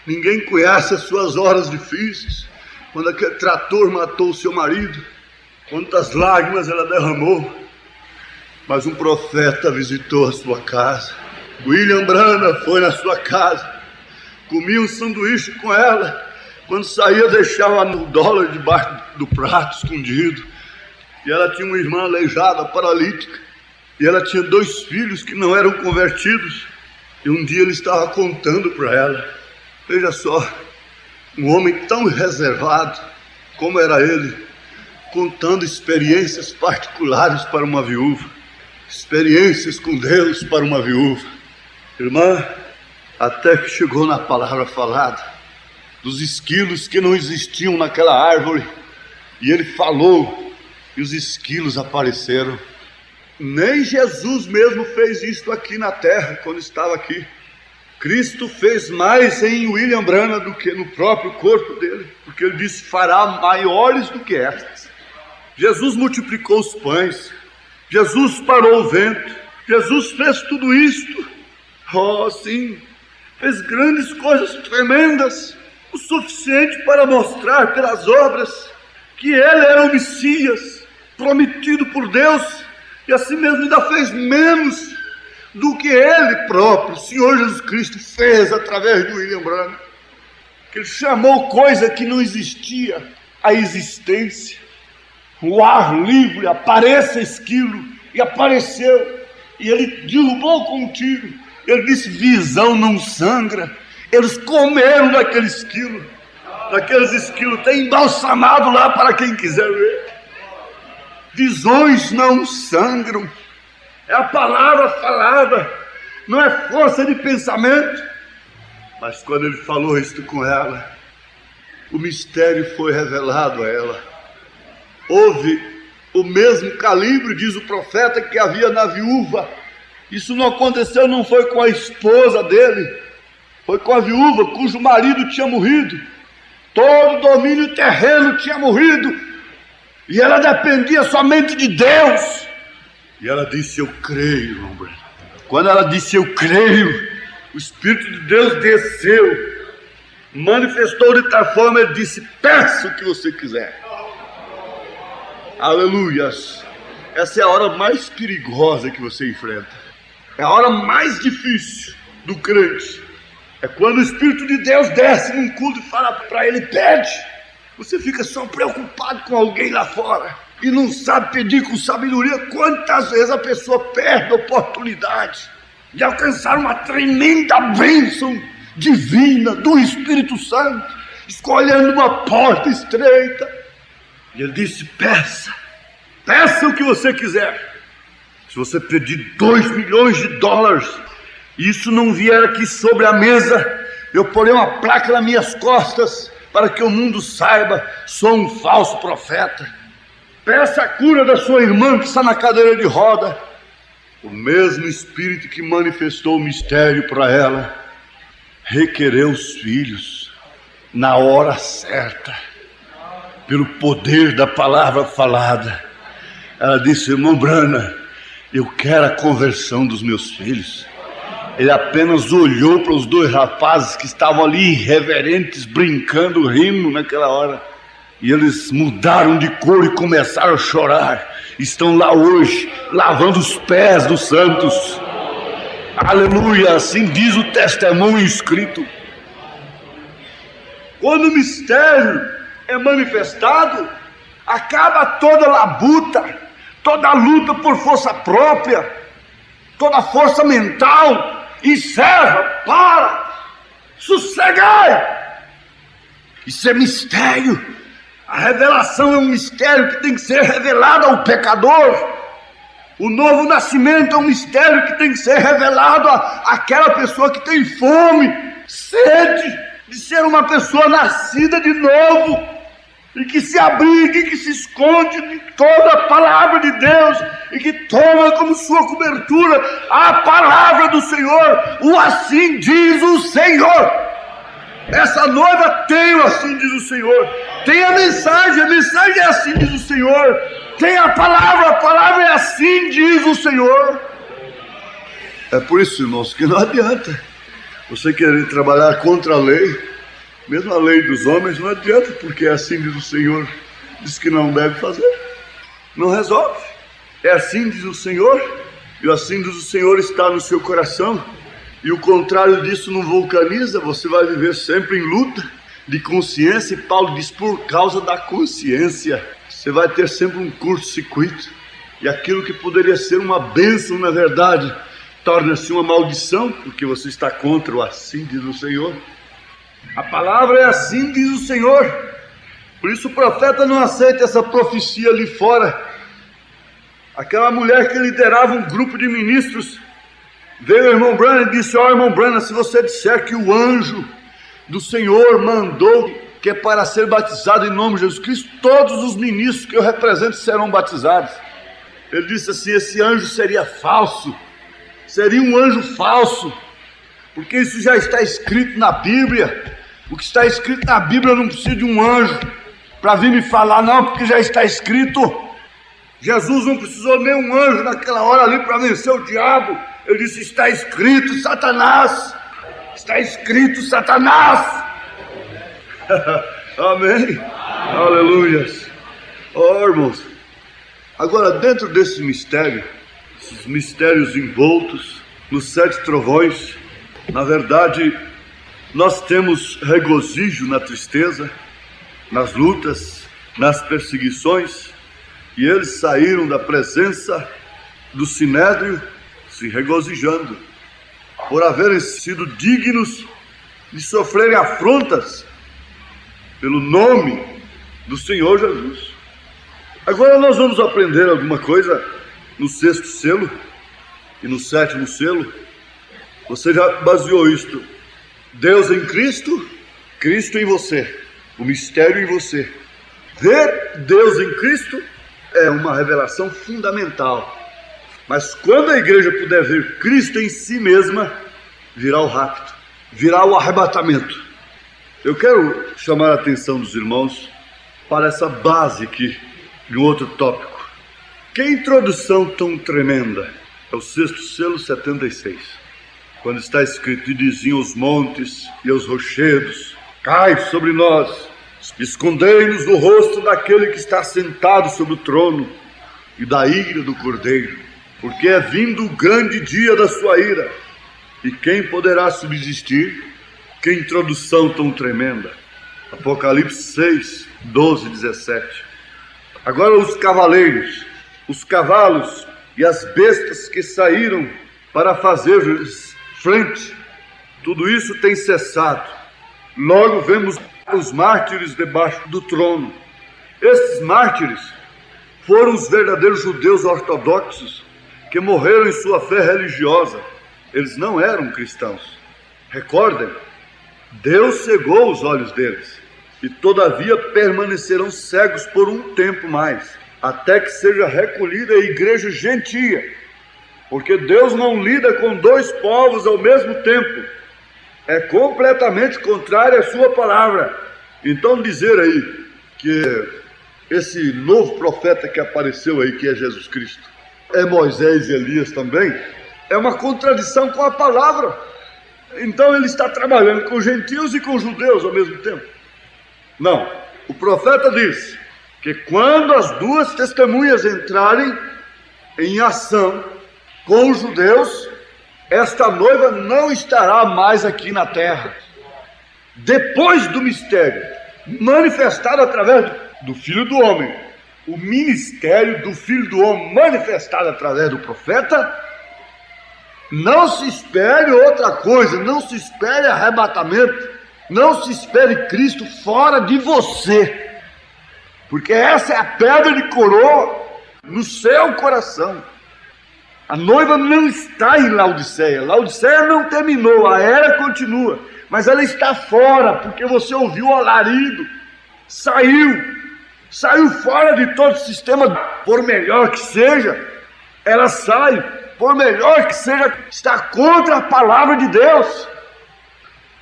Ninguém conhece as suas horas difíceis. Quando aquele trator matou o seu marido, quantas lágrimas ela derramou. Mas um profeta visitou a sua casa. William Branham foi na sua casa, comia um sanduíche com ela. Quando saía, deixava $1 debaixo do prato, escondido. E ela tinha uma irmã aleijada, paralítica. E ela tinha 2 filhos que não eram convertidos. E um dia ele estava contando para ela. Veja só, um homem tão reservado como era ele, contando experiências particulares para uma viúva. Experiências com Deus para uma viúva. Irmã, até que chegou na palavra falada dos esquilos que não existiam naquela árvore, e ele falou, e os esquilos apareceram. Nem Jesus mesmo fez isto aqui na terra, quando estava aqui. Cristo fez mais em William Branham do que no próprio corpo dele, porque ele disse: fará maiores do que estas. Jesus multiplicou os pães, Jesus parou o vento, Jesus fez tudo isto. Oh, sim, fez grandes coisas tremendas, o suficiente para mostrar pelas obras que ele era o Messias prometido por Deus, e assim mesmo ainda fez menos do que ele próprio, o Senhor Jesus Cristo, fez através de William Branham, que ele chamou coisa que não existia à existência. O ar livre, apareça esquilo, e apareceu, e ele derrubou com um tiro. Ele disse: visão não sangra. Eles comeram daquele esquilo. Daqueles esquilos tem embalsamado lá para quem quiser ver. Visões não sangram. É a palavra falada, não é força de pensamento. Mas quando ele falou isto com ela, o mistério foi revelado a ela. houve o mesmo calibre, diz o profeta, que havia na viúva. Isso não aconteceu, não foi com a esposa dele, foi com a viúva cujo marido tinha morrido. Todo o domínio terreno tinha morrido e ela dependia somente de Deus. E ela disse: eu creio, irmão Branham. Quando ela disse eu creio, o Espírito de Deus desceu, manifestou de tal forma, ele disse: peça o que você quiser. Aleluias. Essa é a hora mais perigosa que você enfrenta. É a hora mais difícil do crente. É quando o Espírito de Deus desce num culto e fala para ele: pede. Você fica só preocupado com alguém lá fora e não sabe pedir com sabedoria. Quantas vezes a pessoa perde a oportunidade de alcançar uma tremenda bênção divina do Espírito Santo, escolhendo uma porta estreita. E ele disse: peça o que você quiser. Se você pedir $2 milhões, e isso não vier aqui sobre a mesa, eu porei uma placa nas minhas costas para que o mundo saiba, sou um falso profeta. Peça a cura da sua irmã que está na cadeira de roda. O mesmo Espírito que manifestou o mistério para ela requereu os filhos na hora certa, pelo poder da palavra falada. Ela disse: irmão Branham, eu quero a conversão dos meus filhos. Ele apenas olhou para os 2 rapazes que estavam ali irreverentes, brincando, rindo naquela hora, e eles mudaram de cor e começaram a chorar. Estão lá hoje, lavando os pés dos santos. Aleluia, assim diz o testemunho escrito. Quando o mistério é manifestado, acaba toda labuta, toda luta por força própria, toda força mental. Encerra, para, sossegai. Isso é mistério. A revelação é um mistério que tem que ser revelado ao pecador. O novo nascimento é um mistério que tem que ser revelado àquela pessoa que tem fome, sede de ser uma pessoa nascida de novo, e que se abrigue, que se esconde de toda a palavra de Deus, e que toma como sua cobertura a palavra do Senhor, o assim diz o Senhor. Essa noiva tem o assim diz o Senhor, tem a mensagem é assim diz o Senhor, tem a palavra é assim diz o Senhor. É por isso, irmãos, que não adianta você querer trabalhar contra a lei. Mesmo a lei dos homens não adianta, porque é assim diz o Senhor. Diz que não deve fazer, não resolve. É assim diz o Senhor, e o assim diz o Senhor está no seu coração, e o contrário disso não vulcaniza. Você vai viver sempre em luta de consciência, e Paulo diz: por causa da consciência, você vai ter sempre um curto-circuito, e aquilo que poderia ser uma bênção, na verdade, torna-se uma maldição, porque você está contra o assim diz o Senhor. A palavra é assim diz o Senhor. Por isso o profeta não aceita essa profecia ali fora. Aquela mulher que liderava um grupo de ministros veio ao irmão Branham e disse: ó, irmão Branham, se você disser que o anjo do Senhor mandou que é para ser batizado em nome de Jesus Cristo, todos os ministros que eu represento serão batizados. Ele disse assim: esse anjo seria falso, seria um anjo falso, porque isso já está escrito na Bíblia. O que está escrito na Bíblia não precisa de um anjo para vir me falar, não, porque já está escrito. Jesus não precisou nem um anjo naquela hora ali para vencer o diabo. Ele disse: está escrito, Satanás, está escrito, Satanás. Amém, aleluias. Oh, irmãos, agora dentro desse mistério, esses mistérios envoltos nos 7 trovões, na verdade, nós temos regozijo na tristeza, nas lutas, nas perseguições, e eles saíram da presença do Sinédrio se regozijando, por haverem sido dignos de sofrerem afrontas pelo nome do Senhor Jesus. Agora nós vamos aprender alguma coisa no 6º selo e no 7º selo. Você já baseou isto: Deus em Cristo, Cristo em você, o mistério em você. Ver Deus em Cristo é uma revelação fundamental. Mas quando a igreja puder ver Cristo em si mesma, virá o rapto, virá o arrebatamento. Eu quero chamar a atenção dos irmãos para essa base aqui de um outro tópico. Que introdução tão tremenda! É o sexto selo 76, quando está escrito: e diziam os montes e os rochedos: cai sobre nós, escondei-nos do rosto daquele que está sentado sobre o trono e da ira do Cordeiro, porque é vindo o grande dia da sua ira, e quem poderá subsistir? Que introdução tão tremenda! Apocalipse 6, 12, 17. Agora os cavaleiros, os cavalos e as bestas que saíram para fazer frente, tudo isso tem cessado. Logo vemos os mártires debaixo do trono. Esses mártires foram os verdadeiros judeus ortodoxos que morreram em sua fé religiosa. Eles não eram cristãos. Recordem, Deus cegou os olhos deles, e todavia permanecerão cegos por um tempo mais, até que seja recolhida a igreja gentia, porque Deus não lida com dois povos ao mesmo tempo. É completamente contrário à sua palavra. Então dizer aí que esse novo profeta que apareceu aí, que é Jesus Cristo, é Moisés e Elias também, é uma contradição com a palavra. Então ele está trabalhando com gentios e com judeus ao mesmo tempo. Não, o profeta diz que quando as duas testemunhas entrarem em ação com os judeus, esta noiva não estará mais aqui na terra. Depois do mistério manifestado através do Filho do Homem, o ministério do Filho do Homem manifestado através do profeta, não se espere outra coisa, não se espere arrebatamento, não se espere Cristo fora de você, porque essa é a pedra de coroa no seu coração. A noiva não está em Laodiceia. Laodiceia não terminou, a era continua, mas ela está fora, porque você ouviu o alarido, saiu fora de todo o sistema. Por melhor que seja, ela sai, por melhor que seja, está contra a palavra de Deus.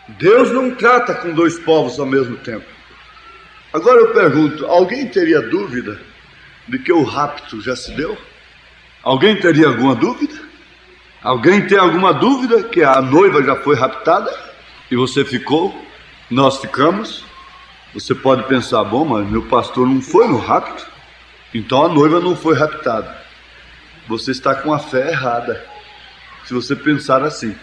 Deus não trata com dois povos ao mesmo tempo. Agora eu pergunto, alguém teria dúvida de que o rapto já se deu? Alguém teria alguma dúvida? Alguém tem alguma dúvida que a noiva já foi raptada? E você ficou? Nós ficamos? Você pode pensar, bom, mas meu pastor não foi no rapto, então a noiva não foi raptada. Você está com a fé errada, se você pensar assim.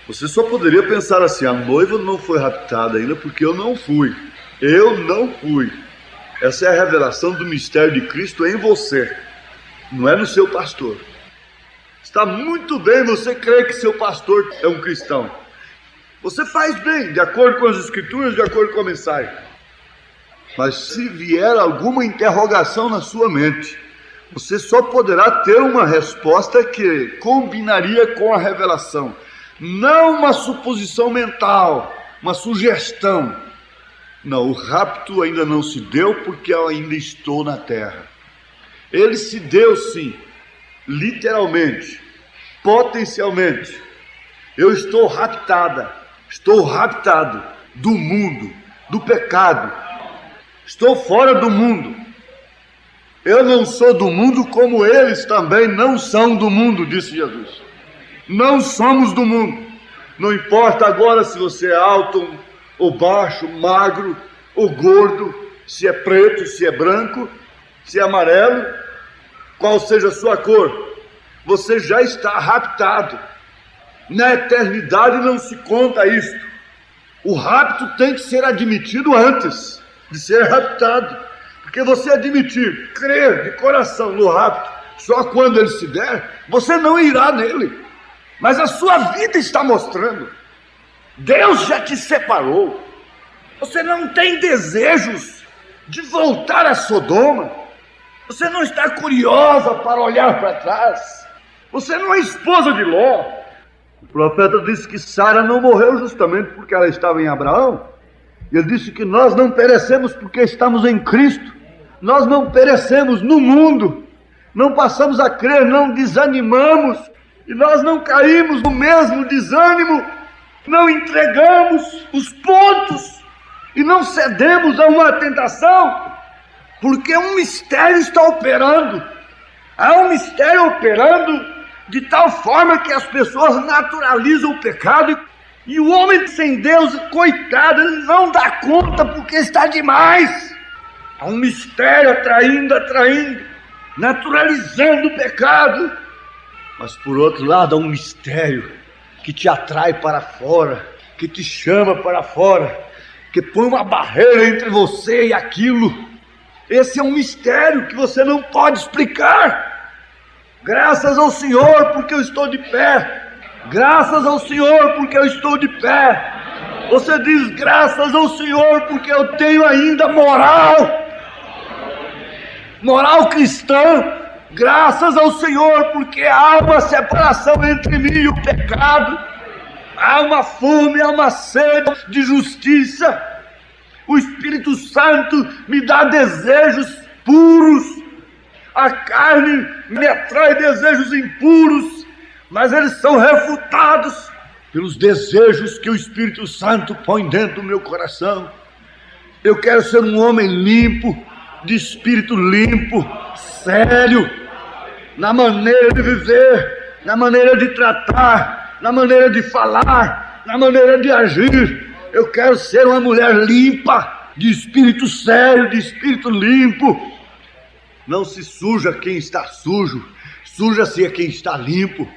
Você só poderia pensar assim: a noiva não foi raptada ainda porque eu não fui. Eu não fui. Essa é a revelação do mistério de Cristo em você, não é no seu pastor. Está muito bem você crer que seu pastor é um cristão. Você faz bem, de acordo com as escrituras, de acordo com a mensagem. Mas se vier alguma interrogação na sua mente, você só poderá ter uma resposta que combinaria com a revelação. Não uma suposição mental, uma sugestão. Não, o rapto ainda não se deu porque eu ainda estou na terra. Ele se deu sim, literalmente, potencialmente. Eu estou raptado do mundo, do pecado. Estou fora do mundo. Eu não sou do mundo como eles também não são do mundo, disse Jesus. Não somos do mundo. Não importa agora se você é alto ou baixo, magro ou gordo, se é preto, se é branco, se é amarelo, qual seja a sua cor, você já está raptado. Na eternidade não se conta isto. O rapto tem que ser admitido antes de ser raptado, porque você admitir, crer de coração no rapto, só quando ele se der, você não irá nele. Mas a sua vida está mostrando. Deus já te separou. Você não tem desejos de voltar a Sodoma. Você não está curiosa para olhar para trás. Você não é esposa de Ló. O profeta disse que Sara não morreu justamente porque ela estava em Abraão. Ele disse que nós não perecemos porque estamos em Cristo. Nós não perecemos no mundo. Não passamos a crer, não desanimamos. E nós não caímos no mesmo desânimo. Não entregamos os pontos. E não cedemos a uma tentação. Porque um mistério está operando. Há um mistério operando de tal forma que as pessoas naturalizam o pecado. E o homem sem Deus, coitado, ele não dá conta porque está demais. Há um mistério atraindo, naturalizando o pecado. Mas por outro lado, há um mistério que te atrai para fora, que te chama para fora, que põe uma barreira entre você e aquilo. Esse é um mistério que você não pode explicar. Graças ao Senhor porque eu estou de pé. Graças ao Senhor porque eu estou de pé. Você diz graças ao Senhor porque eu tenho ainda moral cristã. Graças ao Senhor porque há uma separação entre mim e o pecado. Há uma fome, há uma sede de justiça. O Espírito Santo me dá desejos puros. A carne me atrai desejos impuros. Mas eles são refutados pelos desejos que o Espírito Santo põe dentro do meu coração. Eu quero ser um homem limpo, de espírito limpo, sério, na maneira de viver, na maneira de tratar, na maneira de falar, na maneira de agir. Eu quero ser uma mulher limpa, de espírito sério, de espírito limpo. Não se suja quem está sujo, suja-se a quem está limpo.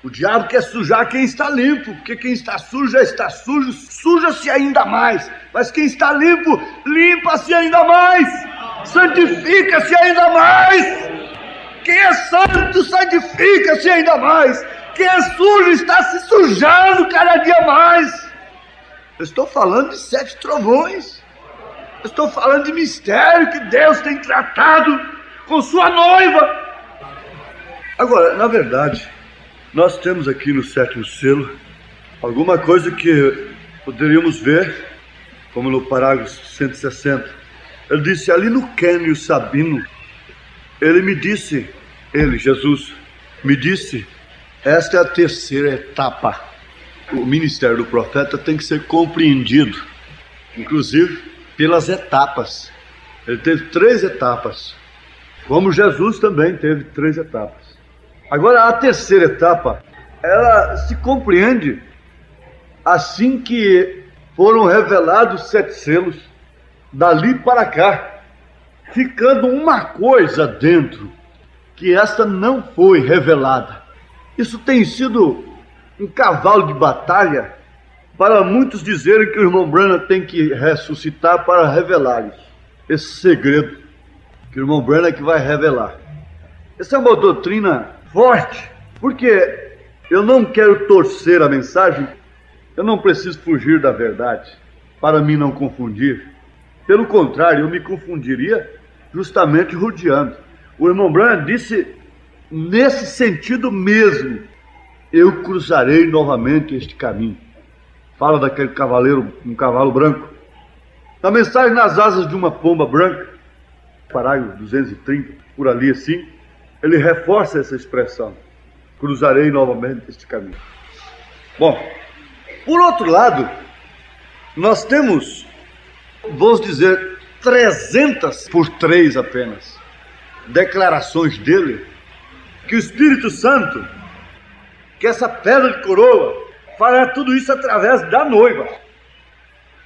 O diabo quer sujar quem está limpo, porque quem está sujo já está sujo, suja-se ainda mais. Mas quem está limpo, limpa-se ainda mais, santifica-se ainda mais. Quem é santo, santifica-se ainda mais. Quem é sujo está se sujando cada dia mais. Eu estou falando de 7 trovões. Eu estou falando de mistério que Deus tem tratado com sua noiva. Agora, na verdade, nós temos aqui no 7º selo alguma coisa que poderíamos ver, como no parágrafo 160. Ele disse, ali no Quênio Sabino, Jesus, me disse, esta é a terceira etapa. O ministério do profeta tem que ser compreendido, inclusive pelas etapas. Ele teve 3 etapas, como Jesus também teve 3 etapas. Agora, a terceira etapa, ela se compreende assim que foram revelados 7 selos, dali para cá, ficando uma coisa dentro, que esta não foi revelada. Isso tem sido um cavalo de batalha para muitos dizerem que o irmão Branham tem que ressuscitar para revelar isso. Esse segredo, que o irmão Branham é que vai revelar. Essa é uma doutrina forte, porque eu não quero torcer a mensagem, eu não preciso fugir da verdade, para mim não confundir. Pelo contrário, eu me confundiria justamente rodeando. O irmão Branham disse, nesse sentido mesmo, eu cruzarei novamente este caminho. Fala daquele cavaleiro, um cavalo branco. Na mensagem nas asas de uma pomba branca, parágrafo 230, por ali assim, ele reforça essa expressão, cruzarei novamente este caminho. Bom, por outro lado, nós temos, vamos dizer, 300 por 3 apenas, declarações dele, que o Espírito Santo, que essa pedra de coroa, fará tudo isso através da noiva.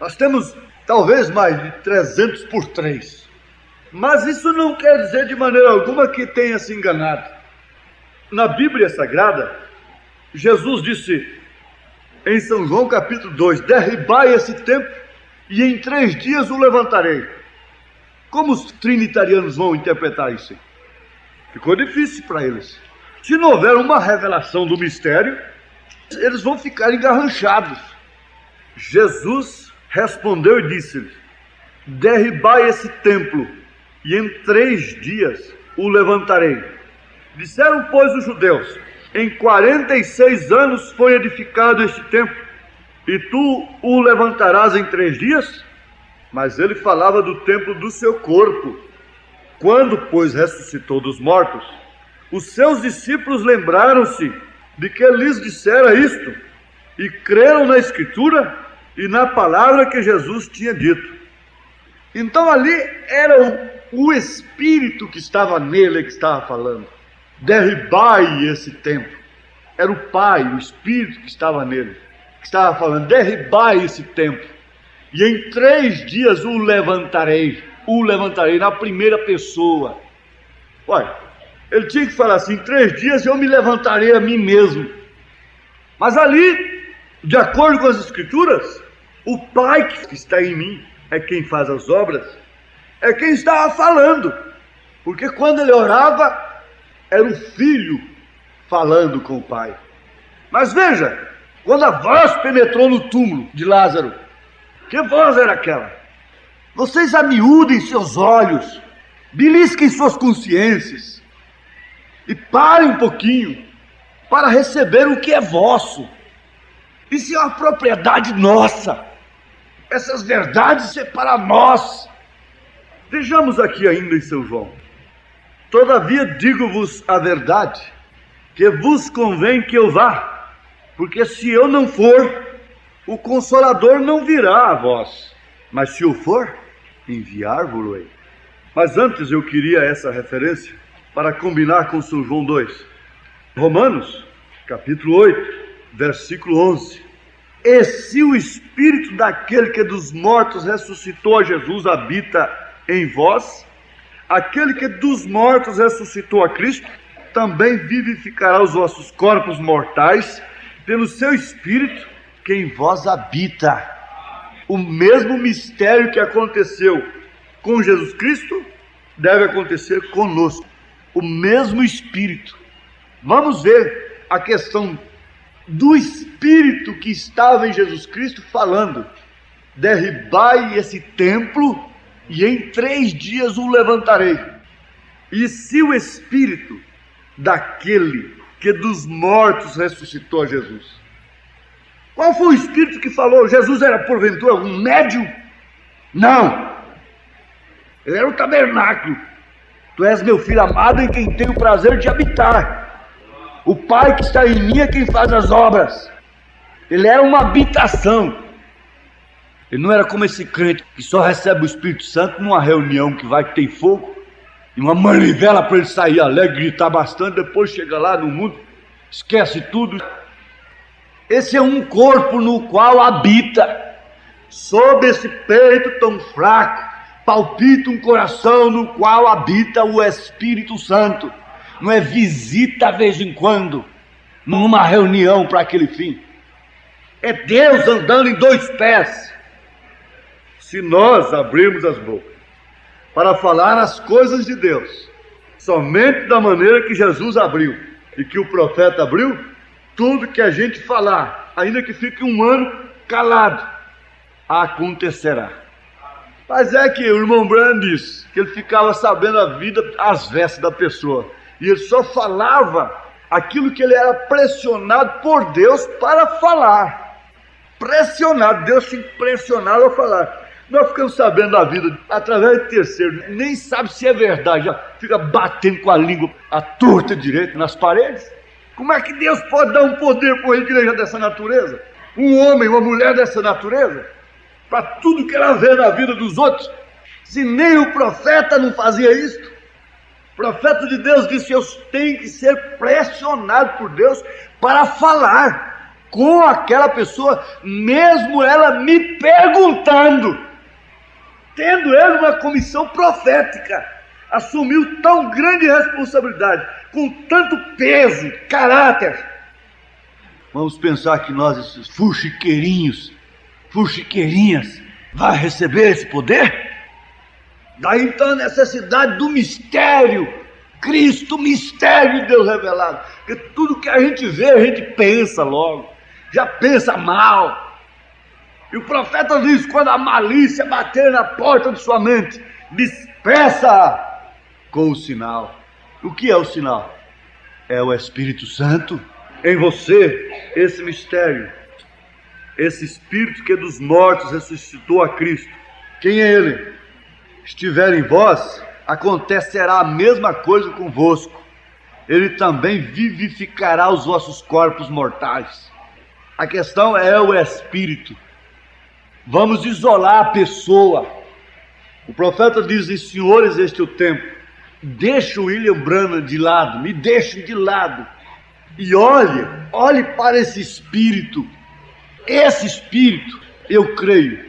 Nós temos talvez mais de 300 por 3. Mas isso não quer dizer de maneira alguma que tenha se enganado. Na Bíblia Sagrada, Jesus disse em São João capítulo 2, derribai esse templo e em 3 dias o levantarei. Como os trinitarianos vão interpretar isso? Ficou difícil para eles. Se não houver uma revelação do mistério, eles vão ficar engarranchados. Jesus respondeu e disse-lhes, derribai esse templo e em 3 dias o levantarei. Disseram, pois, os judeus, em 46 anos foi edificado este templo, E tu o levantarás em 3 dias? Mas ele falava do templo do seu corpo. Quando, pois, ressuscitou dos mortos, os seus discípulos lembraram-se de que lhes dissera isto, e creram na Escritura e na palavra que Jesus tinha dito. Então ali era o Espírito que estava nele, que estava falando. Derribai esse templo. Era o Pai, o Espírito que estava nele, que estava falando, derribai esse templo, e em 3 dias o levantarei na primeira pessoa. Olha, ele tinha que falar assim, 3 dias eu me levantarei a mim mesmo. Mas ali, de acordo com as Escrituras, o Pai que está em mim é quem faz as obras, é quem estava falando, porque quando ele orava, era o Filho falando com o Pai. Mas veja, quando a voz penetrou no túmulo de Lázaro, que voz era aquela? Vocês amiúdem seus olhos, belisquem suas consciências e parem um pouquinho para receber o que é vosso. Isso é uma propriedade nossa. Essas verdades são para nós. Vejamos aqui ainda em São João. Todavia digo-vos a verdade, que vos convém que eu vá, porque se eu não for, o Consolador não virá a vós, mas se eu for, enviar-vos-ei. Mas antes eu queria essa referência para combinar com São João 2. Romanos, capítulo 8, versículo 11. E se o Espírito daquele que dos mortos ressuscitou a Jesus habita em vós, aquele que dos mortos ressuscitou a Cristo, também vivificará os vossos corpos mortais pelo seu Espírito que em vós habita. O mesmo mistério que aconteceu com Jesus Cristo deve acontecer conosco. O mesmo Espírito. Vamos ver a questão do Espírito que estava em Jesus Cristo falando: derribai esse templo e em 3 dias o levantarei. E se o Espírito daquele que dos mortos ressuscitou a Jesus, qual foi o Espírito que falou? Jesus era porventura um médium? Não, ele era o tabernáculo. Tu és meu filho amado em quem tenho o prazer de habitar. O Pai que está em mim é quem faz as obras. Ele era uma habitação. Ele não era como esse crente que só recebe o Espírito Santo numa reunião que vai ter fogo e uma manivela para ele sair alegre, gritar bastante, depois chega lá no mundo, esquece tudo. Esse é um corpo no qual habita. Sob esse peito tão fraco palpita um coração no qual habita o Espírito Santo. Não é visita de vez em quando, numa reunião para aquele fim. É Deus andando em 2 pés. Se nós abrirmos as bocas para falar as coisas de Deus, somente da maneira que Jesus abriu e que o profeta abriu, tudo que a gente falar, ainda que fique 1 ano calado, acontecerá. Mas é que o irmão Branham disse que ele ficava sabendo a vida às vestes da pessoa, e ele só falava aquilo que ele era pressionado por Deus para falar. Pressionado, Deus se impressionava a falar. Nós ficamos sabendo da vida através de terceiro, nem sabe se é verdade, já fica batendo com a língua à torta direita nas paredes. Como é que Deus pode dar um poder para uma igreja dessa natureza? Um homem, uma mulher dessa natureza? Para tudo que ela vê na vida dos outros? Se nem o profeta não fazia isso. O profeta de Deus disse: eu tenho que ser pressionado por Deus para falar com aquela pessoa, mesmo ela me perguntando. Tendo ele uma comissão profética, assumiu tão grande responsabilidade, com tanto peso, caráter. Vamos pensar que nós, esses fuxiqueirinhas, vai receber esse poder? Daí então a necessidade do mistério, Cristo, mistério de Deus revelado. Porque tudo que a gente vê, a gente pensa logo, já pensa mal. E o profeta diz: quando a malícia bater na porta de sua mente, despeça com o sinal. O que é o sinal? É o Espírito Santo em você, esse mistério. esse Espírito que dos mortos ressuscitou a Cristo, quem é Ele? Estiver em vós, acontecerá a mesma coisa convosco. Ele também vivificará os vossos corpos mortais. A questão é o Espírito. Vamos isolar a pessoa. O profeta diz: senhores, este é o tempo. Deixa o William Branham de lado, me deixe de lado. E olhe para esse Espírito. Esse Espírito, eu creio,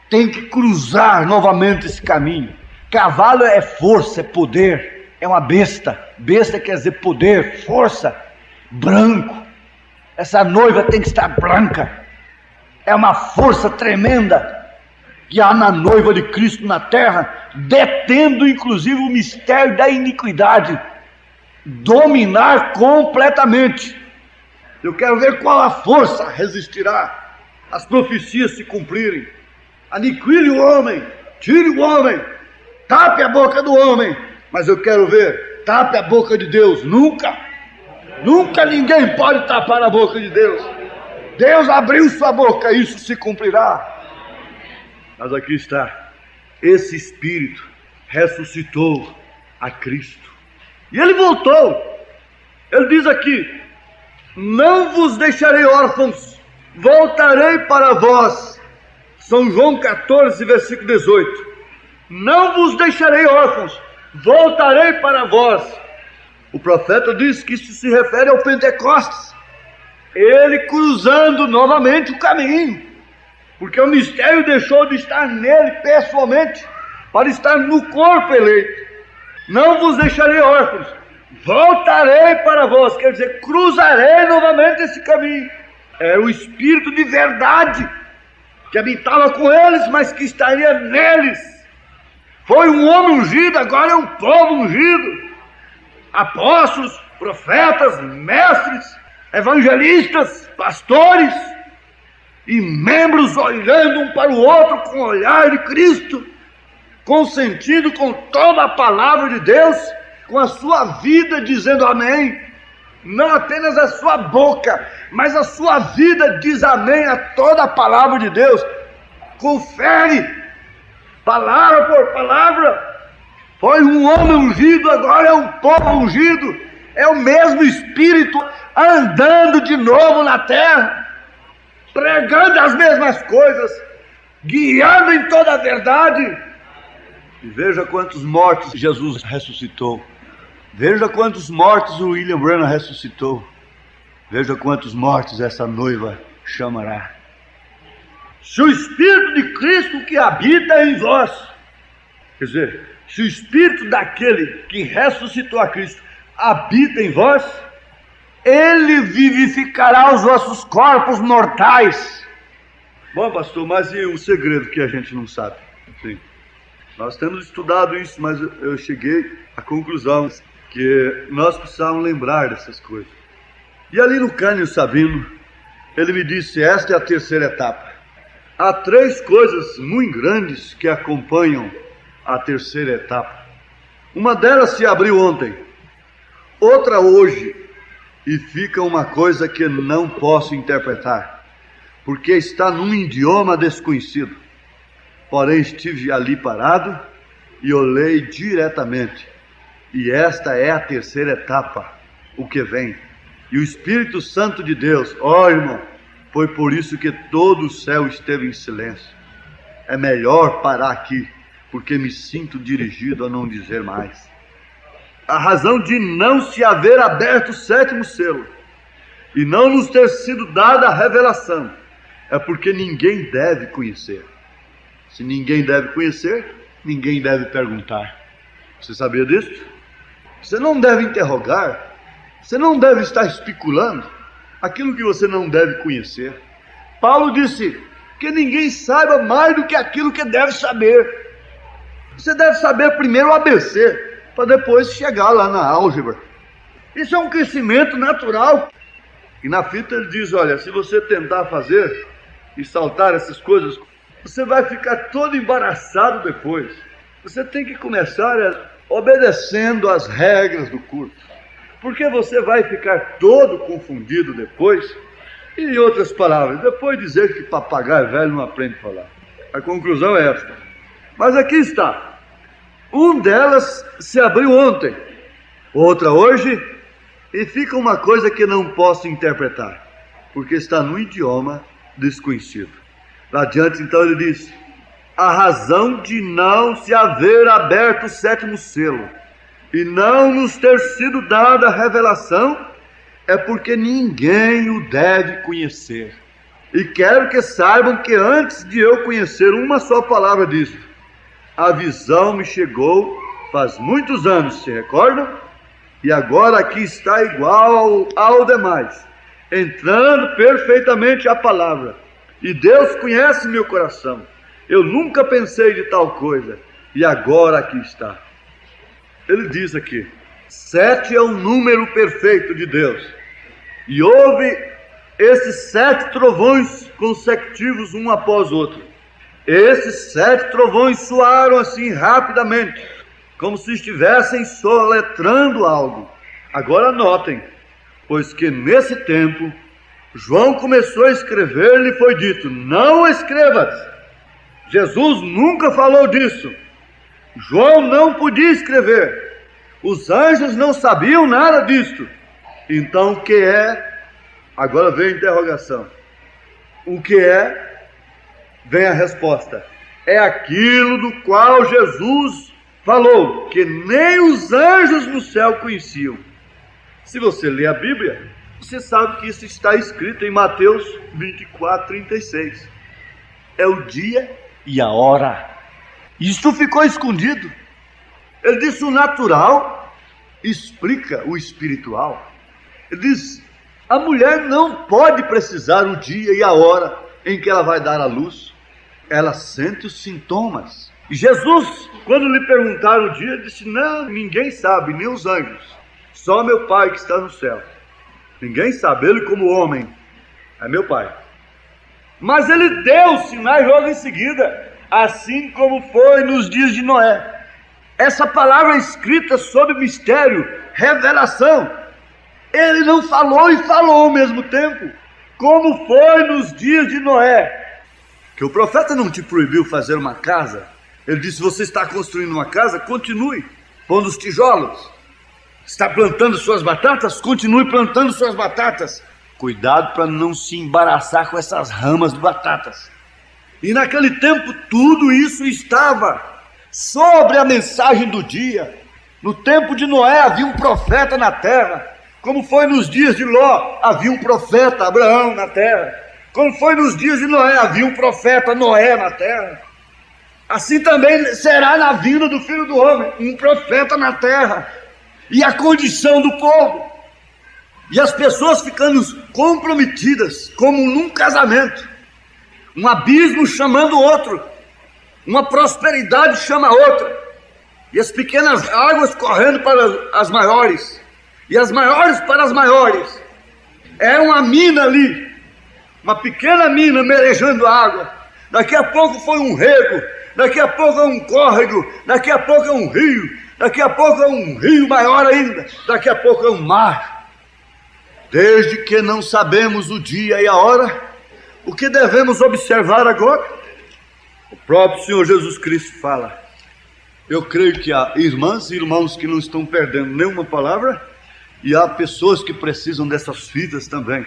tem que cruzar novamente esse caminho. Cavalo é força, é poder, é uma besta. Besta quer dizer poder, força, branco. Essa noiva tem que estar branca. É uma força tremenda que há na noiva de Cristo na terra, detendo inclusive o mistério da iniquidade, dominar completamente. Eu quero ver qual a força resistirá às profecias se cumprirem. Aniquile o homem, tire o homem, tape a boca do homem. Mas eu quero ver, tape a boca de Deus. Nunca ninguém pode tapar a boca de Deus. Deus abriu sua boca, isso se cumprirá. Mas aqui está, esse Espírito ressuscitou a Cristo. E Ele voltou. Ele diz aqui: não vos deixarei órfãos, voltarei para vós. São João 14, versículo 18. Não vos deixarei órfãos, voltarei para vós. O profeta diz que isso se refere ao Pentecostes. Ele cruzando novamente o caminho, porque o mistério deixou de estar nele pessoalmente, para estar no corpo eleito. Não vos deixarei órfãos, voltarei para vós, quer dizer, cruzarei novamente esse caminho. Era o Espírito de verdade, que habitava com eles, mas que estaria neles. Foi um homem ungido, agora é um povo ungido. Apóstolos, profetas, mestres, evangelistas, pastores e membros olhando um para o outro com o olhar de Cristo, consentindo com toda a palavra de Deus, com a sua vida dizendo amém. Não apenas a sua boca, mas a sua vida diz amém a toda a palavra de Deus. Confere, palavra por palavra. Foi um homem ungido, agora é um povo ungido. É o mesmo Espírito andando de novo na terra, pregando as mesmas coisas, guiando em toda a verdade. E veja quantos mortos Jesus ressuscitou. Veja quantos mortos o William Branham ressuscitou. Veja quantos mortos essa noiva chamará. Se o Espírito de Cristo que habita em vós, quer dizer, se o Espírito daquele que ressuscitou a Cristo habita em vós, Ele vivificará os vossos corpos mortais. Bom, pastor, mas e o segredo que a gente não sabe? Sim. Nós temos estudado isso, mas eu cheguei à conclusão que nós precisávamos lembrar dessas coisas. E ali no Cânio Sabino, ele me disse: esta é a terceira etapa. Há 3 coisas muito grandes que acompanham a terceira etapa. Uma delas se abriu ontem, outra hoje, e fica uma coisa que não posso interpretar, porque está num idioma desconhecido. Porém estive ali parado e olhei diretamente, e esta é a terceira etapa, o que vem. E o Espírito Santo de Deus, irmão, foi por isso que todo o céu esteve em silêncio. É melhor parar aqui, porque me sinto dirigido a não dizer mais. A razão de não se haver aberto o 7º selo e não nos ter sido dada a revelação é porque ninguém deve conhecer. Se ninguém deve conhecer, ninguém deve perguntar. Você sabia disso? Você não deve interrogar, você não deve estar especulando aquilo que você não deve conhecer. Paulo disse que ninguém saiba mais do que aquilo que deve saber. Você deve saber primeiro o ABC, para depois chegar lá na álgebra. Isso é um crescimento natural. E na fita ele diz: olha, se você tentar fazer e saltar essas coisas, você vai ficar todo embaraçado depois. Você tem que começar obedecendo as regras do curso, porque você vai ficar todo confundido depois, Em outras palavras, depois de dizer que papagaio velho não aprende a falar. A conclusão é esta. Mas aqui está. Um delas se abriu ontem, outra hoje, e fica uma coisa que não posso interpretar, porque está num idioma desconhecido. Lá adiante, então, ele diz: a razão de não se haver aberto o 7º selo e não nos ter sido dada a revelação é porque ninguém o deve conhecer. E quero que saibam que antes de eu conhecer uma só palavra disso, a visão me chegou faz muitos anos, se recordam? E agora aqui está igual ao demais, entrando perfeitamente a palavra. E Deus conhece meu coração. Eu nunca pensei de tal coisa, e agora aqui está. Ele diz aqui: 7 é o número perfeito de Deus. E houve esses 7 trovões consecutivos, um após o outro. Esses 7 trovões soaram assim rapidamente, como se estivessem soletrando algo. Agora notem, pois que nesse tempo João começou a escrever, lhe foi dito: não escrevas. Jesus nunca falou disso. João não podia escrever. Os anjos não sabiam nada disto. Então o que é? Agora vem a interrogação. O que é? Vem a resposta. É aquilo do qual Jesus falou, que nem os anjos no céu conheciam. Se você lê a Bíblia, você sabe que isso está escrito em Mateus 24:36. É o dia e a hora. Isto ficou escondido. Ele disse: o natural explica o espiritual. Ele diz: a mulher não pode precisar o dia e a hora em que ela vai dar à luz. Ela sente os sintomas. E Jesus, quando lhe perguntaram o dia, disse: não, ninguém sabe, nem os anjos, só meu Pai que está no céu. Ninguém sabe, ele como homem é meu Pai. Mas ele deu sinais logo em seguida, assim como foi nos dias de Noé. Essa palavra é escrita sob mistério, revelação. Ele não falou e falou ao mesmo tempo, como foi nos dias de Noé. Que o profeta não te proibiu fazer uma casa. Ele disse: você está construindo uma casa, continue pondo os tijolos. Está plantando suas batatas, continue plantando suas batatas. Cuidado para não se embaraçar com essas ramas de batatas. E naquele tempo tudo isso estava sobre a mensagem do dia. No tempo de Noé havia um profeta na terra, como foi nos dias de Ló, havia um profeta Abraão na terra. Como foi nos dias de Noé, havia um profeta Noé na terra. Assim também será na vinda do Filho do Homem, um profeta na terra. E a condição do povo. E as pessoas ficando comprometidas, como num casamento. Um abismo chamando outro. Uma prosperidade chama outra. E as pequenas águas correndo para as maiores. E as maiores para as maiores. Era uma mina ali. Uma pequena mina merejando água. Daqui a pouco foi um rego. Daqui a pouco é um córrego. Daqui a pouco é um rio. Daqui a pouco é um rio maior ainda. Daqui a pouco é um mar. Desde que não sabemos o dia e a hora, o que devemos observar agora? O próprio Senhor Jesus Cristo fala. Eu creio que há irmãs e irmãos que não estão perdendo nenhuma palavra, e há pessoas que precisam dessas fitas também,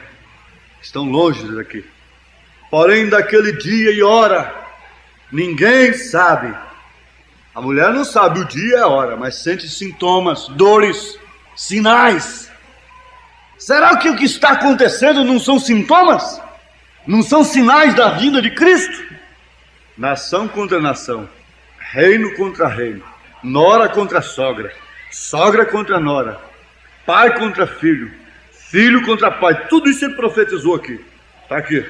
estão longe daqui. Porém, daquele dia e hora, ninguém sabe. A mulher não sabe o dia e a hora, mas sente sintomas, dores, sinais. Será que o que está acontecendo não são sintomas? Não são sinais da vinda de Cristo? Nação contra nação, reino contra reino, nora contra sogra, sogra contra nora, pai contra filho, filho contra pai. Tudo isso ele profetizou aqui. Está aqui.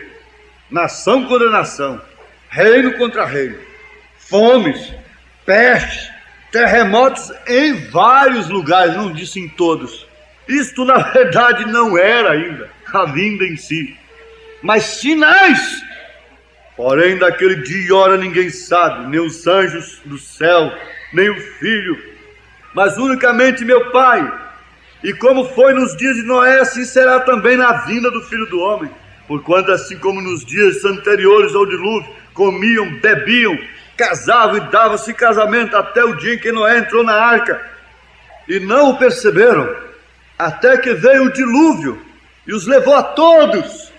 Nação contra nação, reino contra reino, fomes, pestes, terremotos em vários lugares, não disse em todos. Isto na verdade não era ainda a vinda em si, mas sinais. Porém daquele dia e hora ninguém sabe, nem os anjos do céu, nem o Filho, mas unicamente meu Pai. E como foi nos dias de Noé, assim será também na vinda do Filho do Homem. Porquanto, assim como nos dias anteriores ao dilúvio, comiam, bebiam, casavam e davam-se casamento até o dia em que Noé entrou na arca, e não o perceberam, até que veio o dilúvio e os levou a todos.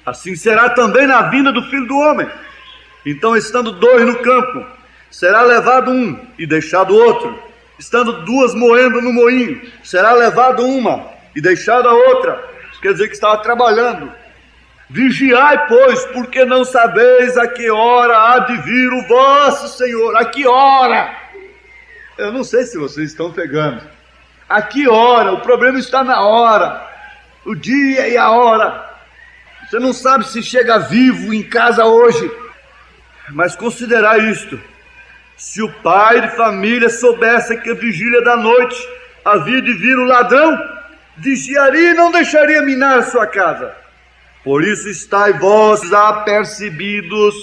Assim será também na vinda do Filho do Homem. Então, estando dois no campo, será levado um e deixado outro. Estando duas moendo no moinho, será levado uma e deixado a outra. Isso quer dizer que estava trabalhando. Vigiai, pois, porque não sabeis a que hora há de vir o vosso Senhor. A que hora? Eu não sei se vocês estão pegando. A que hora? O problema está na hora. O dia e a hora. Você não sabe se chega vivo em casa hoje. Mas considerai isto: se o pai de família soubesse que a vigília da noite havia de vir o ladrão, vigiaria e não deixaria minar a sua casa. Por isso estai vós apercebidos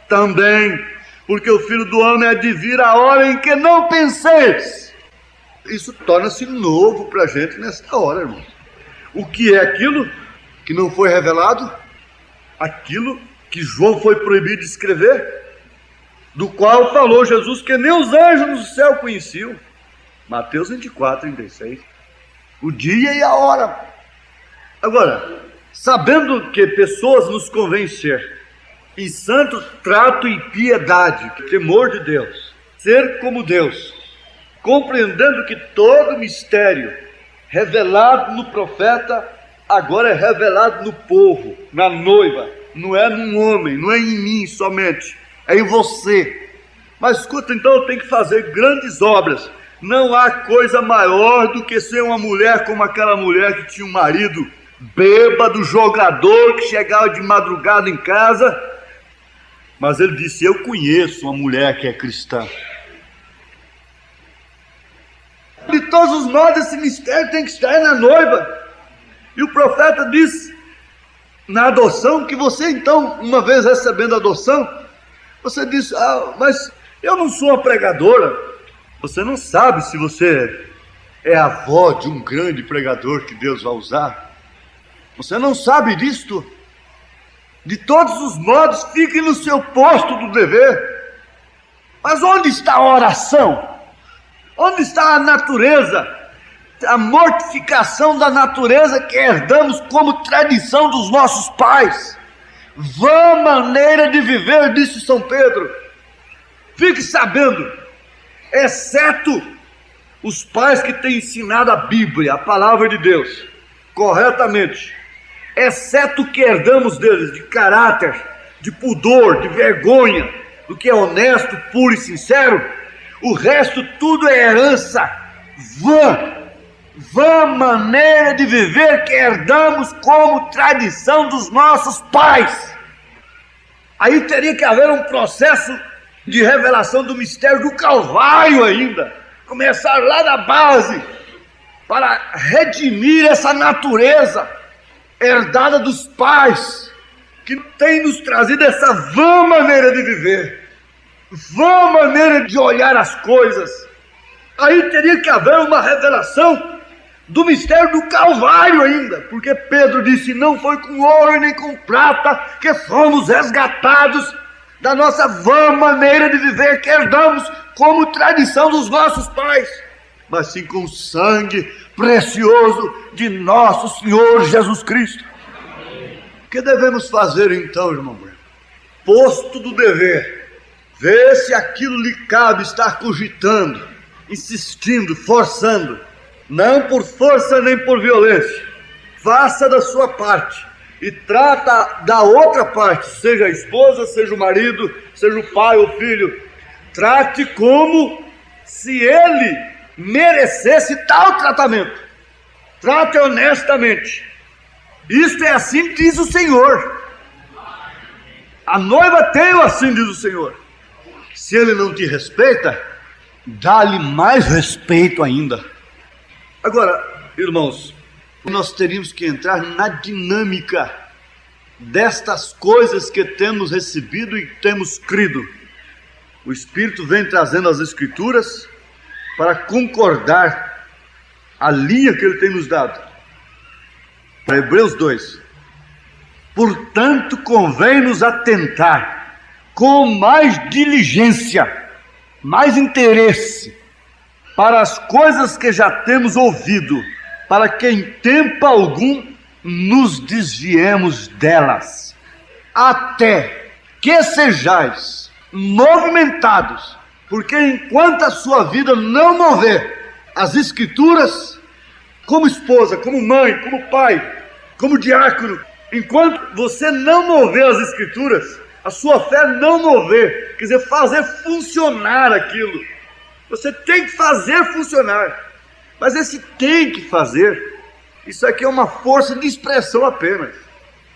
também, porque o Filho do Homem há de vir a hora em que não penseis. Isso torna-se novo para a gente nesta hora, irmãos. O que é aquilo que não foi revelado? Aquilo que João foi proibido de escrever, do qual falou Jesus que nem os anjos no céu conheciam. Mateus 24, 36. O dia e a hora. Agora, sabendo que pessoas nos convém ser em santo trato e piedade, temor de Deus, ser como Deus, compreendendo que todo mistério revelado no profeta agora é revelado no povo, na noiva, não é num homem, não é em mim somente, é em você. Mas escuta, então eu tenho que fazer grandes obras. Não há coisa maior do que ser uma mulher como aquela mulher que tinha um marido bêbado, jogador, que chegava de madrugada em casa. Mas ele disse: eu conheço uma mulher que é cristã. De todos os modos, esse mistério tem que estar na noiva. E o profeta disse na adoção, que você então, uma vez recebendo a adoção, você disse: mas eu não sou uma pregadora. Você não sabe se você é avó de um grande pregador que Deus vai usar. Você não sabe disto. De todos os modos, fique no seu posto do dever. Mas onde está a oração? Onde está a natureza? A mortificação da natureza que herdamos como tradição dos nossos pais. Vã maneira de viver, disse São Pedro. Fique sabendo, exceto os pais que têm ensinado a Bíblia, a palavra de Deus, corretamente, exceto o que herdamos deles, de caráter, de pudor, de vergonha, do que é honesto, puro e sincero, o resto tudo é herança, vã maneira de viver que herdamos como tradição dos nossos pais. Aí teria que haver um processo de revelação do mistério do Calvário ainda, começar lá da base, para redimir essa natureza herdada dos pais, que tem nos trazido essa vã maneira de viver, vã maneira de olhar as coisas. Aí teria que haver uma revelação do mistério do Calvário ainda, porque Pedro disse: não foi com ouro nem com prata que fomos resgatados da nossa vã maneira de viver que herdamos como tradição dos nossos pais, mas sim com o sangue precioso de nosso Senhor Jesus Cristo. O que devemos fazer então, irmão? Posto do dever, ver se aquilo lhe cabe estar cogitando, insistindo, forçando, não por força nem por violência. Faça da sua parte e trata da outra parte, seja a esposa, seja o marido, seja o pai ou o filho, trate como se ele merecesse tal tratamento. Trate honestamente. Isto é assim diz o Senhor. A noiva tem o assim diz o Senhor. Se ele não te respeita, dá-lhe mais respeito ainda. Agora, irmãos, nós teríamos que entrar na dinâmica destas coisas que temos recebido e temos crido. O Espírito vem trazendo as Escrituras para concordar a linha que Ele tem nos dado. Para Hebreus 2. Portanto, convém-nos atentar com mais diligência, mais interesse, para as coisas que já temos ouvido, para que em tempo algum nos desviemos delas, até que sejais movimentados, porque enquanto a sua vida não mover as Escrituras, como esposa, como mãe, como pai, como diácono, enquanto você não mover as Escrituras, a sua fé não mover, quer dizer, fazer funcionar aquilo, você tem que fazer funcionar, mas esse tem que fazer, isso aqui é uma força de expressão apenas,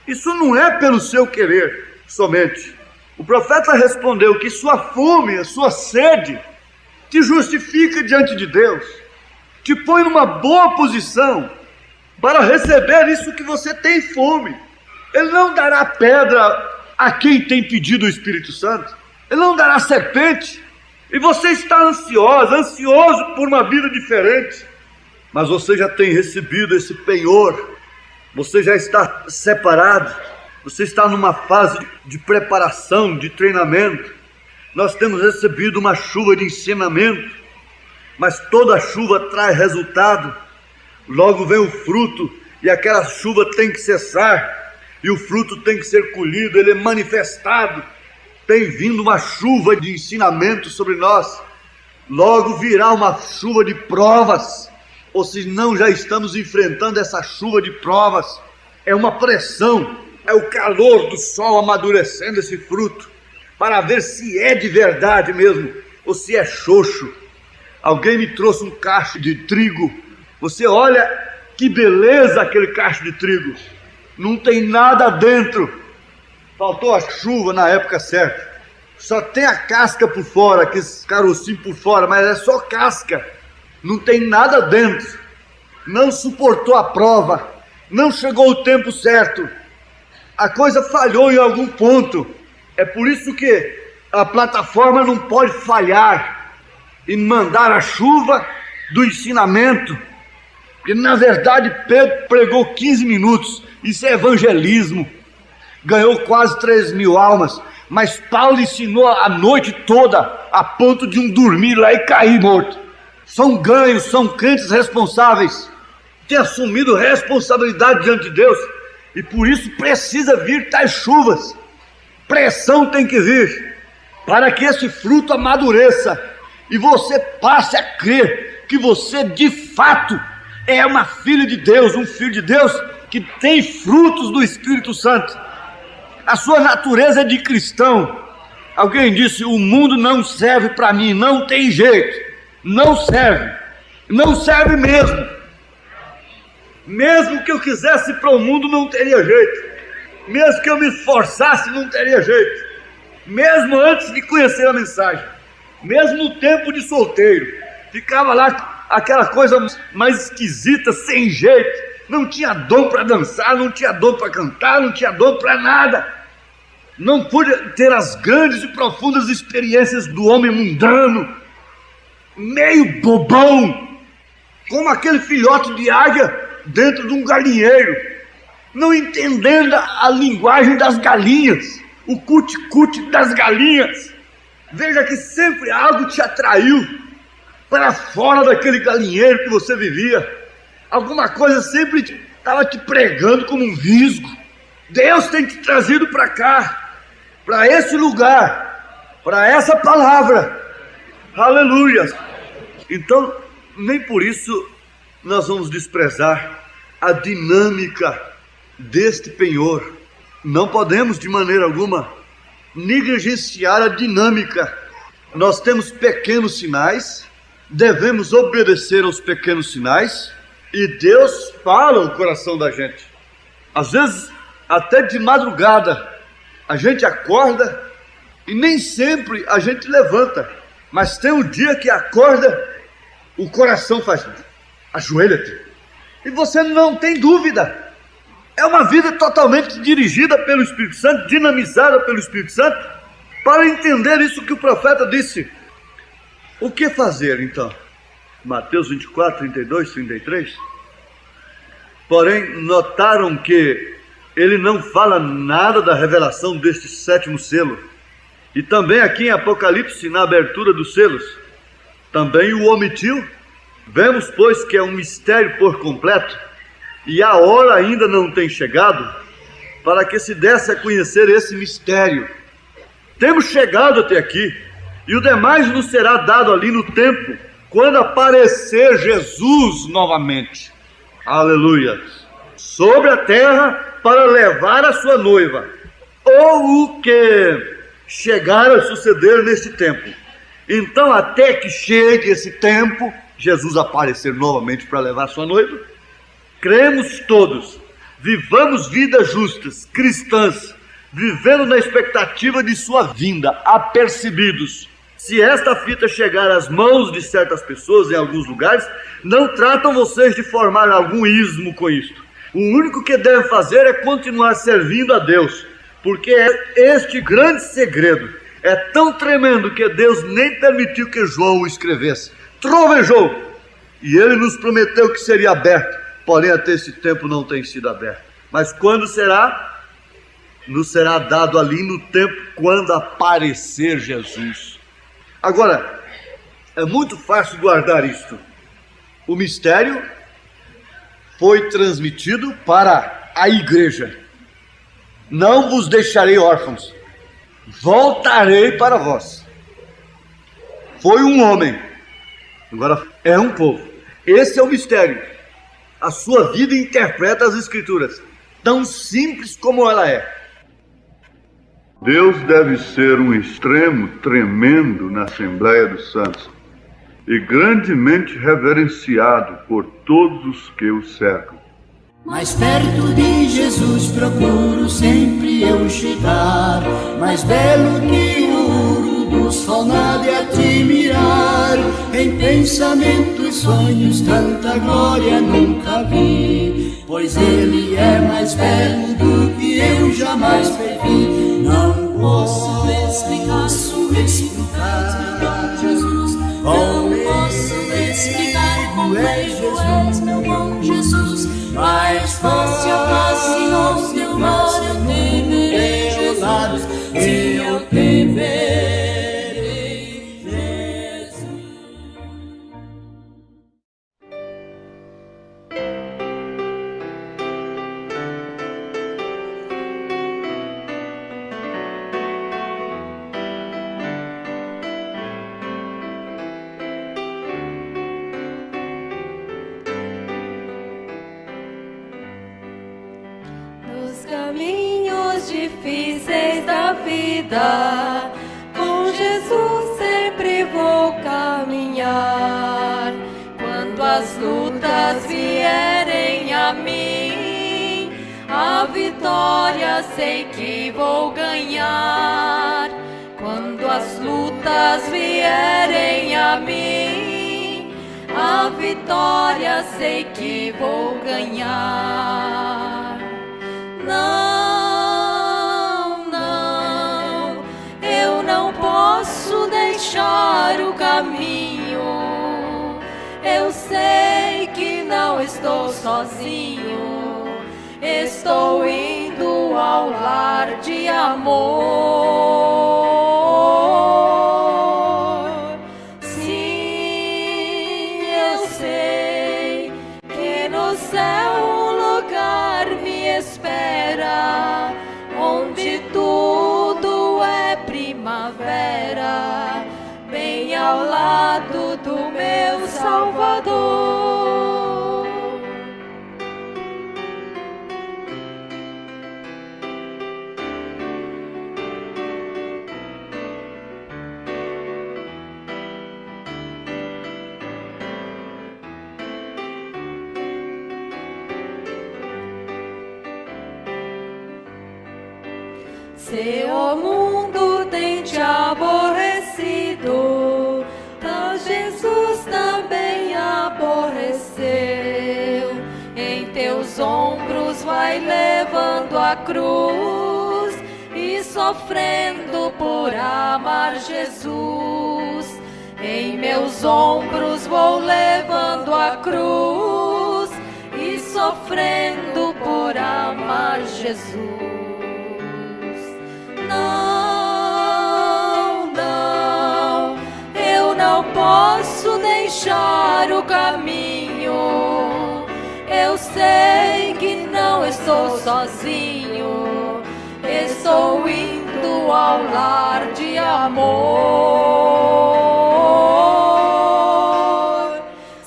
isso não é pelo seu querer somente. O profeta respondeu que sua fome, a sua sede, te justifica diante de Deus, te põe numa boa posição para receber isso que você tem fome. Ele não dará pedra a quem tem pedido o Espírito Santo, ele não dará serpente, e você está ansioso por uma vida diferente, mas você já tem recebido esse penhor, você já está separado, você está numa fase de preparação, de treinamento. Nós temos recebido uma chuva de ensinamento, mas toda chuva traz resultado, logo vem o fruto, e aquela chuva tem que cessar, e o fruto tem que ser colhido, ele é manifestado. Tem vindo uma chuva de ensinamento sobre nós, logo virá uma chuva de provas, ou se não já estamos enfrentando essa chuva de provas, é uma pressão, é o calor do sol amadurecendo esse fruto, para ver se é de verdade mesmo, ou se é xoxo. Alguém me trouxe um cacho de trigo, você olha que beleza aquele cacho de trigo, não tem nada dentro, faltou a chuva na época certa, só tem a casca por fora, aquele carocinho por fora, mas é só casca, não tem nada dentro, não suportou a prova, não chegou o tempo certo, a coisa falhou em algum ponto. É por isso que a plataforma não pode falhar e mandar a chuva do ensinamento, porque na verdade Pedro pregou 15 minutos, isso é evangelismo, ganhou quase 3.000 almas, mas Paulo ensinou a noite toda, a ponto de um dormir lá e cair morto. São ganhos, são crentes responsáveis, têm assumido responsabilidade diante de Deus, e por isso precisa vir tais chuvas, pressão tem que vir, para que esse fruto amadureça, e você passe a crer que você de fato é uma filha de Deus, um filho de Deus, que tem frutos do Espírito Santo, a sua natureza é de cristão. Alguém disse, o mundo não serve para mim, não tem jeito, não serve mesmo que eu quisesse ir para o mundo não teria jeito, mesmo que eu me esforçasse não teria jeito, mesmo antes de conhecer a mensagem, mesmo no tempo de solteiro, ficava lá aquela coisa mais esquisita, sem jeito, não tinha dom para dançar, não tinha dom para cantar, não tinha dom para nada, não pude ter as grandes e profundas experiências do homem mundano, meio bobão, como aquele filhote de águia dentro de um galinheiro, não entendendo a linguagem das galinhas, o cuti-cuti das galinhas. Veja que sempre algo te atraiu para fora daquele galinheiro que você vivia, alguma coisa sempre estava te pregando como um visgo. Deus tem te trazido para cá, para esse lugar, para essa palavra, aleluia. Então, nem por isso nós vamos desprezar a dinâmica deste penhor. Não podemos de maneira alguma negligenciar a dinâmica. Nós temos pequenos sinais, devemos obedecer aos pequenos sinais, e Deus fala o coração da gente. Às vezes, até de madrugada, a gente acorda e nem sempre a gente levanta, mas tem um dia que acorda, o coração faz, ajoelha-te, e você não tem dúvida, é uma vida totalmente dirigida pelo Espírito Santo, dinamizada pelo Espírito Santo, para entender isso que o profeta disse. O que fazer então? Mateus 24, 32, 33. Porém, notaram que ele não fala nada da revelação deste sétimo selo. E também aqui em Apocalipse, na abertura dos selos, também o omitiu. Vemos, pois, que é um mistério por completo, e a hora ainda não tem chegado para que se desse a conhecer esse mistério. Temos chegado até aqui, e o demais nos será dado ali no tempo, quando aparecer Jesus novamente. Aleluia! Sobre a terra para levar a sua noiva, ou o que chegar a suceder neste tempo. Então, até que chegue esse tempo, Jesus aparecer novamente para levar a sua noiva, cremos todos, vivamos vidas justas, cristãs, vivendo na expectativa de sua vinda, apercebidos. Se esta fita chegar às mãos de certas pessoas em alguns lugares, não tratam vocês de formar algum ismo com isto. O único que devem fazer é continuar servindo a Deus, porque este grande segredo é tão tremendo que Deus nem permitiu que João o escrevesse. Trovejou, e ele nos prometeu que seria aberto, porém até esse tempo não tem sido aberto. Mas quando será? Nos será dado ali no tempo quando aparecer Jesus. Agora, é muito fácil guardar isto. O mistério foi transmitido para a igreja. Não vos deixarei órfãos, voltarei para vós. Foi um homem, agora é um povo. Esse é o mistério. A sua vida interpreta as Escrituras, tão simples como ela é. Deus deve ser um extremo tremendo na Assembleia dos Santos e grandemente reverenciado por todos os que o cercam. Mais perto de Jesus procuro sempre eu chegar, mais belo que o ouro do sol nada é admirar. Em pensamentos e sonhos tanta glória nunca vi, pois ele é mais belo do que eu jamais previ. Não posso explicar Jesus, não posso explicar como és meu bom Jesus. Mais fácil assim teu glória te verei, Jesus, se eu te verei, Jesus. Caminhos difíceis da vida, com Jesus sempre vou caminhar. Quando as lutas vierem a mim, a vitória sei que vou ganhar. Quando as lutas vierem a mim, a vitória sei que vou ganhar. Não, não, eu não posso deixar o caminho. Eu sei que não estou sozinho, estou indo ao lar de amor. Sim, eu sei que no céu um lugar me espera, onde tudo é primavera, bem ao lado do meu Salvador. Se o mundo tem te aborrecido, então Jesus também aborreceu. Em teus ombros vai levando a cruz e sofrendo por amar Jesus. Em meus ombros vou levando a cruz e sofrendo por amar Jesus. Jesus. Não, não, eu não posso deixar o caminho. Eu sei que não estou sozinho. Estou indo ao lar de amor.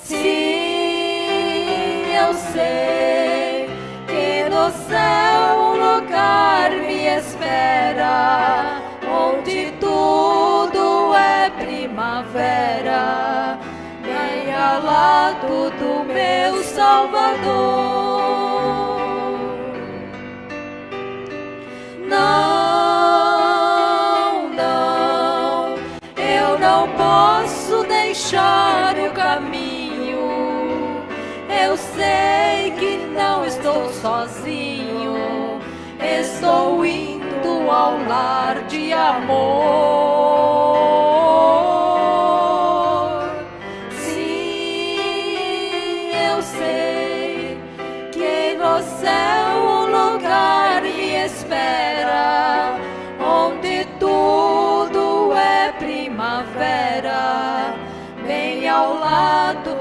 Sim, eu sei que no céu um lugar me espera, onde tudo é primavera, bem ao lado do meu Salvador. Não, não, eu não posso deixar o caminho. Eu sei que não estou sozinho. Estou indo ao lar de amor. Sim, eu sei que no céu um lugar me espera, onde tudo é primavera, bem ao lado